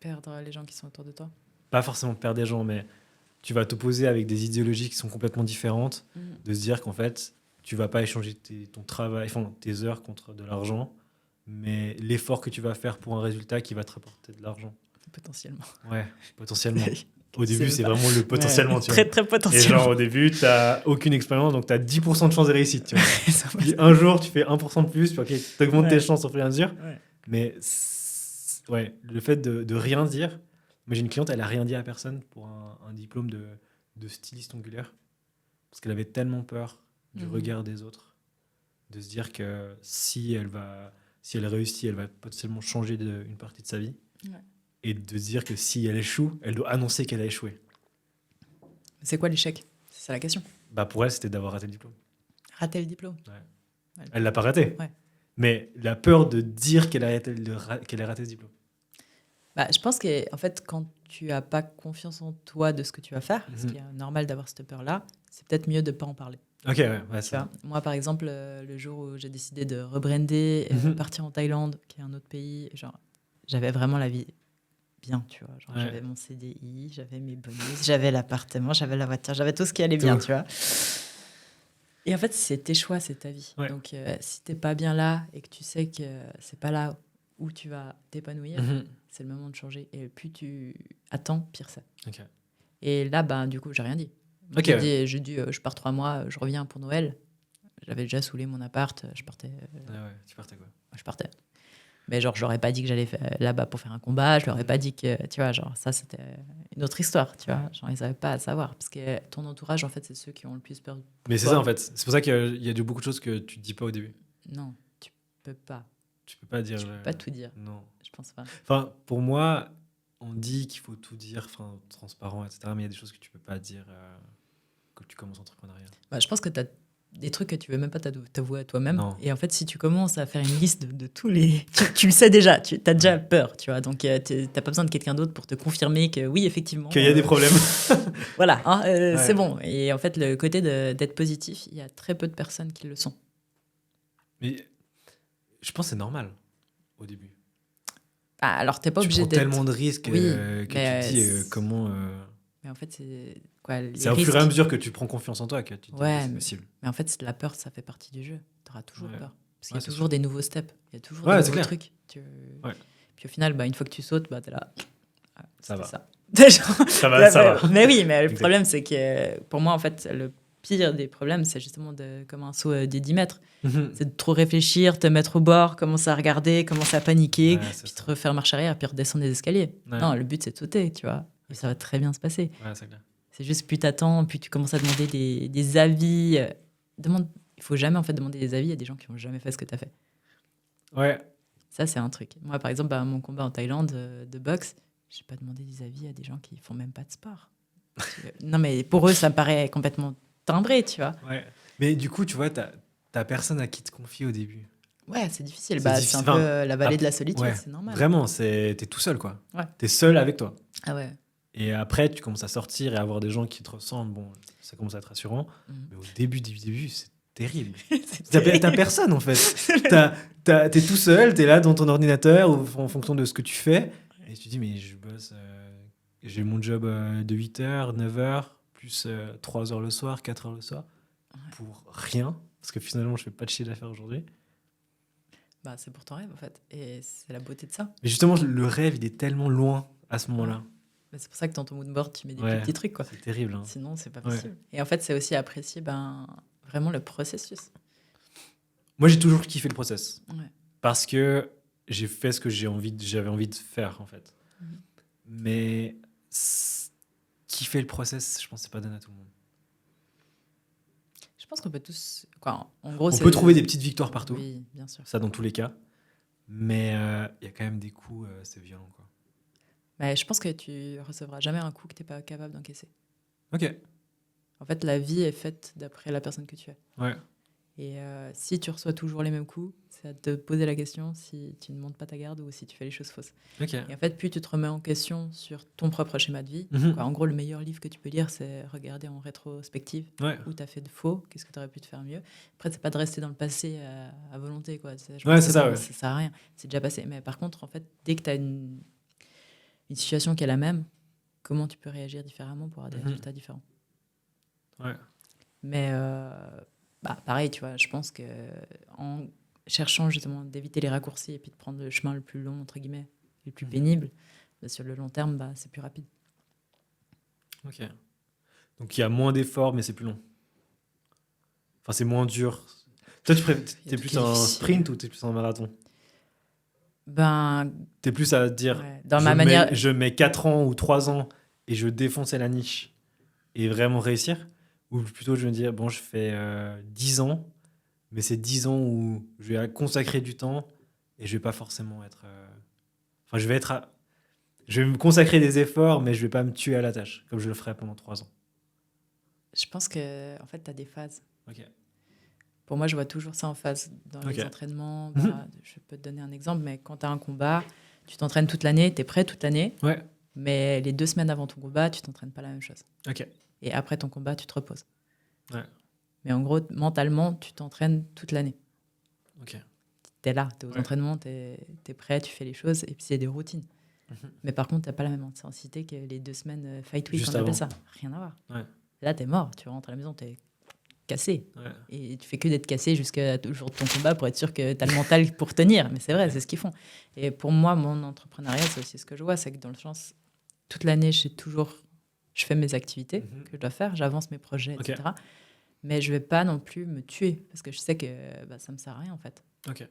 perdre les gens qui sont autour de toi. Pas forcément perdre des gens, mais tu vas t'opposer avec des idéologies qui sont complètement différentes, de se dire qu'en fait, tu vas pas échanger ton travail, tes heures contre de l'argent, mais l'effort que tu vas faire pour un résultat qui va te rapporter de l'argent. Potentiellement. Ouais, potentiellement. Au début, c'est vraiment le potentiellement. Ouais, tu vois. très potentiellement. Et genre, au début, tu n'as aucune expérience, donc tu as 10% de chance de réussite. Tu vois. Puis un jour, tu fais 1% de plus, puis tu augmentes tes chances au fur et à mesure. Ouais. Mais le fait de rien dire. Moi, j'ai une cliente, elle n'a rien dit à personne pour un diplôme de styliste ongulaire. Parce qu'elle avait tellement peur du regard des autres, de se dire que si elle réussit, elle va potentiellement changer une partie de sa vie. Ouais. Et de se dire que si elle échoue, elle doit annoncer qu'elle a échoué. C'est quoi l'échec ? C'est ça la question. Pour elle, c'était d'avoir raté le diplôme. Rater le diplôme ? Ouais. Elle ne l'a pas raté. Ouais. Mais la peur de dire qu'elle a raté ce diplôme. Je pense qu'en fait, quand tu n'as pas confiance en toi de ce que tu vas faire, ce qui est normal d'avoir cette peur-là, c'est peut-être mieux de ne pas en parler. Ok, ouais, ça. Moi, par exemple, le jour où j'ai décidé de rebrander, partir en Thaïlande, qui est un autre pays, j'avais vraiment la vie bien, tu vois. J'avais mon CDI, j'avais mes bonus, j'avais l'appartement, j'avais la voiture, j'avais tout ce qui allait bien, tu vois. Et en fait, c'est tes choix, c'est ta vie. Ouais. Donc, si tu n'es pas bien là et que tu sais que c'est pas là où tu vas t'épanouir, c'est le moment de changer. Et plus tu attends, pire c'est. Okay. Et là, du coup, j'ai rien dit. J'ai dit, je pars 3 mois, je reviens pour Noël. J'avais déjà saoulé mon appart, je partais. Tu partais quoi ? Je partais. Mais je leur ai pas dit que j'allais là-bas pour faire un combat. Je leur ai pas dit que, tu vois, ça, c'était une autre histoire, tu vois. Ils savaient pas à savoir. Parce que ton entourage, en fait, c'est ceux qui ont le plus peur. Mais c'est ça, en fait. C'est pour ça qu'il y a beaucoup de choses que tu dis pas au début. Non, tu peux pas. Tu peux pas dire. Tu peux pas tout dire. Non. Je pense pas. Enfin, pour moi, on dit qu'il faut tout dire, transparent, etc. Mais il y a des choses que tu peux pas dire quand tu commences l'entrepreneuriat. Je pense que tu as des trucs que tu veux même pas t'avouer à toi-même. Non. Et en fait, si tu commences à faire une liste de tous les... Tu le sais déjà, tu as déjà peur, tu vois. Donc, t'as pas besoin de quelqu'un d'autre pour te confirmer que oui, effectivement... Qu'il y a des problèmes. Voilà, c'est bon. Et en fait, le côté d'être positif, il y a très peu de personnes qui le sont. Mais je pense que c'est normal au début. Alors, t'es pas obligé d'être... Tu prends tellement de risques que tu dis comment... Mais en fait, c'est quoi, c'est au fur et à mesure que tu prends confiance en toi que tu te dis c'est possible. Mais en fait, la peur, ça fait partie du jeu. Tu auras toujours peur. Parce qu'il y a toujours sûr. des nouveaux steps. Il y a toujours des nouveaux trucs. Puis au final, une fois que tu sautes, t'es là. Ça va. Ça. Ça va. Mais oui, mais le problème, c'est que pour moi, en fait, le pire des problèmes, c'est justement comme un saut des 10 mètres. C'est de trop réfléchir, te mettre au bord, commencer à regarder, commencer à paniquer, puis te refaire marche arrière, puis redescendre les escaliers. Non, le but, c'est de sauter, tu vois. Et ça va très bien se passer. Ouais, c'est clair. C'est juste plus t'attends, plus tu commences à demander des avis. Il faut jamais en fait demander des avis à des gens qui n'ont jamais fait ce que tu as fait. Ouais. Ça, c'est un truc. Moi, par exemple, mon combat en Thaïlande de boxe, j'ai pas demandé des avis à des gens qui font même pas de sport. Non, mais pour eux, ça me paraît complètement timbré, tu vois. Ouais. Mais du coup, tu vois, t'as personne à qui te confier au début. Ouais, c'est difficile. C'est un peu la vallée de la solitude, c'est normal. Vraiment, t'es tout seul, quoi. Ouais. T'es seul avec toi. Ah ouais. Et après, tu commences à sortir et à avoir des gens qui te ressemblent. Bon, ça commence à être rassurant. Mais au début, c'est terrible. T'as personne, en fait. T'es tout seul, t'es là dans ton ordinateur ou en fonction de ce que tu fais. Et tu te dis, mais je bosse... j'ai mon job de 8h, 9h, plus 3h le soir, 4h le soir. Ouais. Pour rien. Parce que finalement, je fais pas de chiffre d'affaires aujourd'hui. C'est pour ton rêve, en fait. Et c'est la beauté de ça. Mais justement, le rêve, il est tellement loin à ce moment-là. Ouais. C'est pour ça que dans ton moodboard, tu mets des petits trucs, quoi. C'est terrible. Hein. Sinon, c'est pas possible. Ouais. Et en fait, c'est aussi apprécier vraiment le processus. Moi, j'ai toujours kiffé le process. Ouais. Parce que j'ai fait ce que j'avais envie de faire, en fait. Mais kiffer le process, je pense que c'est pas donné à tout le monde. Je pense qu'on peut tous... en gros, on peut trouver des petites victoires partout. Oui, bien sûr. Ça, dans tous les cas. Mais il y a quand même des coups, c'est violent, quoi. Mais je pense que tu recevras jamais un coup que tu n'es pas capable d'encaisser. Ok. En fait, la vie est faite d'après la personne que tu es. Ouais. Et si tu reçois toujours les mêmes coups, c'est à te poser la question si tu ne montes pas ta garde ou si tu fais les choses fausses. Okay. Et en fait, plus tu te remets en question sur ton propre schéma de vie, en gros, le meilleur livre que tu peux lire, c'est regarder en rétrospective où tu as fait de faux, qu'est-ce que tu aurais pu te faire mieux. Après, c'est pas de rester dans le passé à volonté, quoi. C'est ça, ça sert à rien. C'est déjà passé. Mais par contre, en fait, dès que tu as une situation qui est la même, comment tu peux réagir différemment pour avoir des résultats différents. Ouais. Mais pareil, tu vois, je pense qu'en cherchant justement d'éviter les raccourcis et puis de prendre le chemin le plus long, entre guillemets, le plus pénible, sur le long terme, c'est plus rapide. Ok. Donc il y a moins d'efforts, mais c'est plus long. Enfin, c'est moins dur. Toi, t'es plus en sprint ou t'es plus en marathon ? T'es plus à dire, je mets 4 ans ou 3 ans et je défonçais la niche et vraiment réussir ? Ou plutôt, je veux dire, bon, je fais 10 ans, mais c'est 10 ans où je vais consacrer du temps et je vais pas forcément être... Enfin, je vais me consacrer des efforts, mais je vais pas me tuer à la tâche, comme je le ferais pendant 3 ans. Je pense que en fait, tu as des phases. Ok. Pour moi, je vois toujours ça en phase. Dans les entraînements, je peux te donner un exemple, mais quand tu as un combat, tu t'entraînes toute l'année, tu es prêt toute l'année, mais les 2 semaines avant ton combat, tu t'entraînes pas la même chose. Ok. Et après ton combat, tu te reposes. Ouais. Mais en gros, mentalement, tu t'entraînes toute l'année. Ok. Tu es là, tu es aux entraînements, tu es prêt, tu fais les choses, et puis c'est des routines. Mais par contre, tu n'as pas la même intensité que les 2 semaines fight week, on appelle ça. Rien à voir. Ouais. Là, tu es mort, tu rentres à la maison, tu es cassé. Ouais. Et tu fais que d'être cassé jusqu'à le jour de ton combat pour être sûr que tu as le mental pour tenir. Mais c'est vrai, c'est ce qu'ils font. Et pour moi, mon entrepreneuriat, c'est aussi ce que je vois, c'est que dans le sens, toute l'année, je fais mes activités que je dois faire, j'avance mes projets, etc. Mais je ne vais pas non plus me tuer parce que je sais que ça ne me sert à rien, en fait. Ok.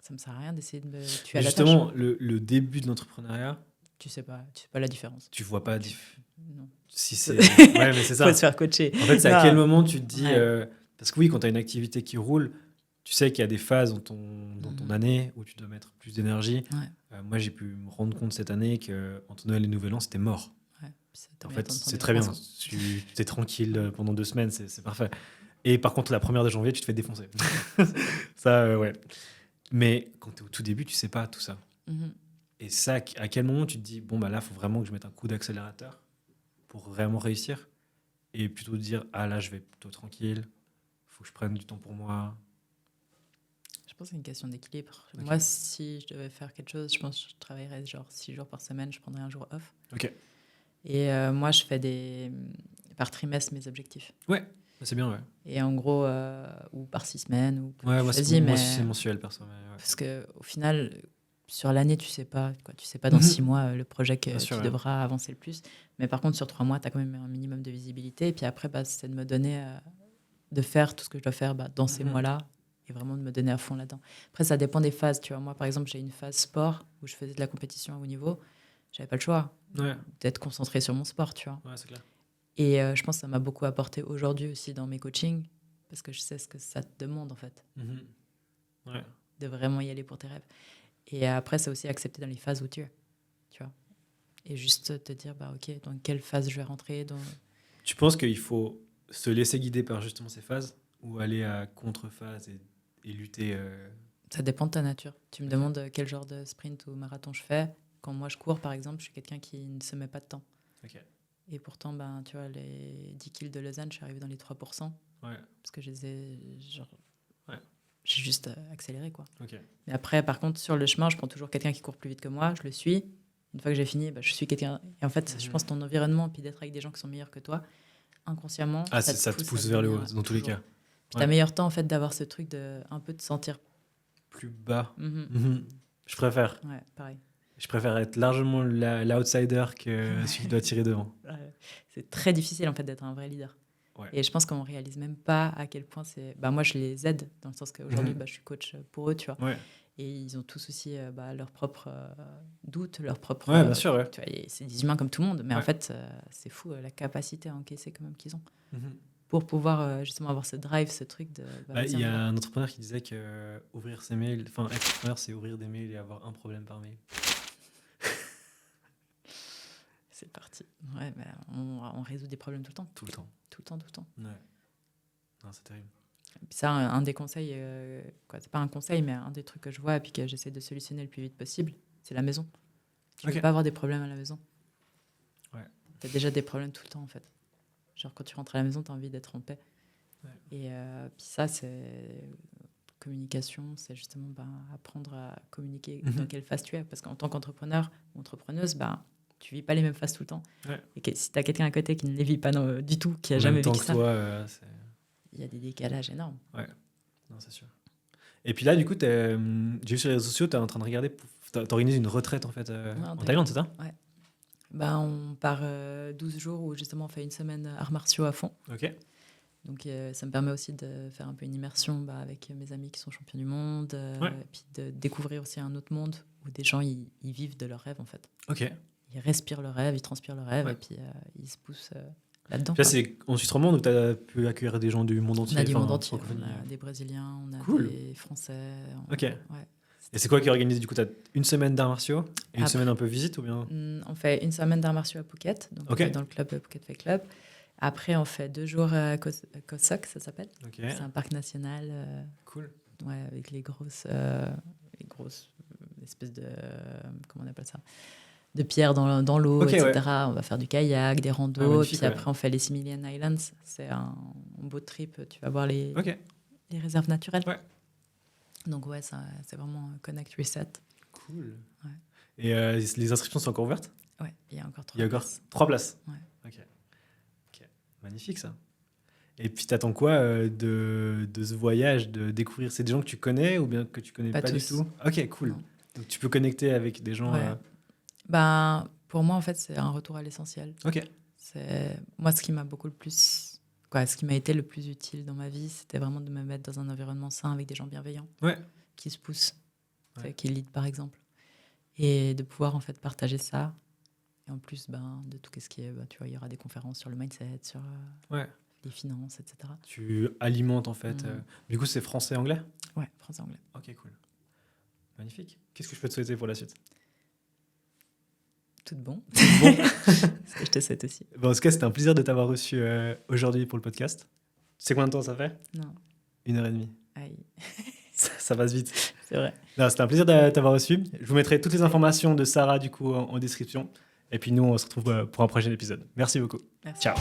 Ça ne me sert à rien d'essayer de me tuer à la tâche. Justement, le début de l'entrepreneuriat... Tu sais pas la différence. Tu vois pas... Non. Si c'est... Ouais, mais c'est ça. Faut se faire coacher. En fait, c'est à quel moment tu te dis... Parce que oui, quand tu as une activité qui roule, tu sais qu'il y a des phases dans ton année où tu dois mettre plus d'énergie. Ouais. Moi, j'ai pu me rendre compte cette année qu'entre Noël et Nouvel An, c'était mort. Ouais, en fait, c'est très bien. Tu es tranquille pendant 2 semaines, c'est parfait. Et par contre, la 1er de janvier, tu te fais défoncer. Ça, ouais. Mais quand tu es au tout début, tu sais pas tout ça. Et ça, à quel moment tu te dis, bon, là, il faut vraiment que je mette un coup d'accélérateur pour vraiment réussir. Et plutôt dire, là, je vais plutôt tranquille. Il faut que je prenne du temps pour moi. Je pense que c'est une question d'équilibre. Okay. Moi, si je devais faire quelque chose, je pense que je travaillerais genre 6 jours par semaine, je prendrais un jour off. Ok. Et moi, je fais par trimestre mes objectifs. Ouais, c'est bien, ouais. Et en gros, ou par 6 semaines. Ou moi, c'est mensuel, perso. Ouais. Parce qu'au final, sur l'année, tu sais pas dans 6 mois le projet que tu devras avancer le plus. Mais par contre, sur 3 mois, tu as quand même un minimum de visibilité. Et puis après, c'est de me donner, de faire tout ce que je dois faire dans ces mois-là et vraiment de me donner à fond là-dedans. Après, ça dépend des phases. Tu vois, moi, par exemple, j'ai une phase sport où je faisais de la compétition à haut niveau. J'avais pas le choix d'être concentrée sur mon sport, tu vois. Ouais, c'est clair. Et je pense que ça m'a beaucoup apporté aujourd'hui aussi dans mes coachings parce que je sais ce que ça te demande, en fait. De vraiment y aller pour tes rêves. Et après, c'est aussi accepter dans les phases où tu es, tu vois. Et juste te dire, OK, dans quelle phase je vais rentrer Tu penses qu'il faut se laisser guider par justement ces phases ou aller à contre-phase et lutter Ça dépend de ta nature. Tu me demandes quel genre de sprint ou marathon je fais. Quand moi, je cours, par exemple, je suis quelqu'un qui ne se met pas de temps. Et pourtant, tu vois, les 10 kills de Lausanne, je suis arrivée dans les 3%. Parce que je les ai... J'ai juste accéléré, quoi. Mais après, par contre, sur le chemin, je prends toujours quelqu'un qui court plus vite que moi, je le suis. Une fois que j'ai fini, je suis quelqu'un... Et en fait, je pense ton environnement, puis d'être avec des gens qui sont meilleurs que toi, inconsciemment, ça te pousse vers le haut, dans tous les cas. Puis t'as meilleur temps, en fait, d'avoir ce truc de un peu te sentir... plus bas. Je préfère. Ouais, pareil. Je préfère être largement l'outsider que celui qui doit tirer devant. C'est très difficile, en fait, d'être un vrai leader. Et je pense qu'on ne réalise même pas à quel point c'est... moi, je les aide, dans le sens qu'aujourd'hui, je suis coach pour eux, tu vois. Et ils ont tous aussi leurs propres doutes, leurs propres... bien sûr, tu vois, c'est des humains comme tout le monde, mais en fait, c'est fou, la capacité à encaisser quand même qu'ils ont. Pour pouvoir justement avoir ce drive, ce truc de... Il y a un entrepreneur qui disait que ouvrir ses mails... Enfin, être entrepreneur, c'est ouvrir des mails et avoir un problème par mail. C'est parti. Ouais, on résout des problèmes tout le temps. Tout le temps. Ouais. Non, c'est terrible. Et puis ça, un des conseils, c'est pas un conseil, mais un des trucs que je vois et puis que j'essaie de solutionner le plus vite possible, c'est la maison. Tu ne veux pas avoir des problèmes à la maison. Tu as déjà des problèmes tout le temps, en fait. Genre, quand tu rentres à la maison, tu as envie d'être en paix. Et puis ça, c'est communication, c'est justement apprendre à communiquer dans quelle phase tu es. Parce qu'en tant qu'entrepreneur ou entrepreneuse, tu vis pas les mêmes phases tout le temps. Et que si tu as quelqu'un à côté qui ne les vit pas du tout, qui a jamais vécu ça, il y a des décalages énormes. Ouais, non, c'est sûr. Et puis là, du coup, j'ai vu sur les réseaux sociaux, tu es en train de regarder, t'organises une retraite en fait en Thaïlande, c'est ça? Ouais. On part 12 jours où justement on fait une semaine arts martiaux à fond. Donc ça me permet aussi de faire un peu une immersion avec mes amis qui sont champions du monde, et puis de découvrir aussi un autre monde où des gens ils vivent de leurs rêves en fait. Ils respirent leurs rêves, ils transpirent leurs rêves et puis ils se poussent là-dedans. Là, c'est en Suisse romande où tu as pu accueillir des gens du monde entier? On a du monde entier, on a des Brésiliens, on a des Français. Et c'est quoi qui organise du coup? Tu as une semaine d'arts martiaux et une semaine un peu visite ou bien? On fait une semaine d'arts martiaux à Phuket, donc dans le club Phuket Fight Club. Après, on fait 2 jours à Koh Sok, ça s'appelle. C'est un parc national. Cool. Ouais, avec les grosses espèces de... comment on appelle ça? De pierres dans l'eau, etc. On va faire du kayak, des randos. Puis après, on fait les 6 Million Islands. C'est un beau trip. Tu vas voir les réserves naturelles. Donc, c'est vraiment Connect Reset. Cool. Et les inscriptions sont encore ouvertes? Ouais, il y a encore 3 places. 3 places? Ouais. Ok. Magnifique, ça. Et puis, t'attends quoi de ce voyage, de découvrir? C'est des gens que tu connais ou bien que tu connais pas du tout? Ok, cool. Non. Donc, tu peux connecter avec des gens... pour moi, en fait, c'est un retour à l'essentiel. C'est... Moi, ce qui m'a beaucoup le plus... ce qui m'a été le plus utile dans ma vie, c'était vraiment de me mettre dans un environnement sain avec des gens bienveillants qui se poussent, qui lead, par exemple. Et de pouvoir, en fait, partager ça. Et en plus, de tout ce qui est... tu vois, il y aura des conférences sur le mindset, sur les finances, etc. Tu alimentes, en fait... Du coup, c'est français-anglais? Ouais, français-anglais. Ok, cool. Magnifique. Qu'est-ce que je peux te souhaiter pour la suite? Tout bon. Ce que je te souhaite aussi. En tout cas, c'était un plaisir de t'avoir reçu aujourd'hui pour le podcast. Tu sais combien de temps ça fait? Non. 1h30. Aïe. Ça passe vite. C'est vrai. Non, c'était un plaisir de t'avoir reçu. Je vous mettrai toutes les informations de Sarah du coup en description. Et puis nous, on se retrouve pour un prochain épisode. Merci beaucoup. Merci. Ciao.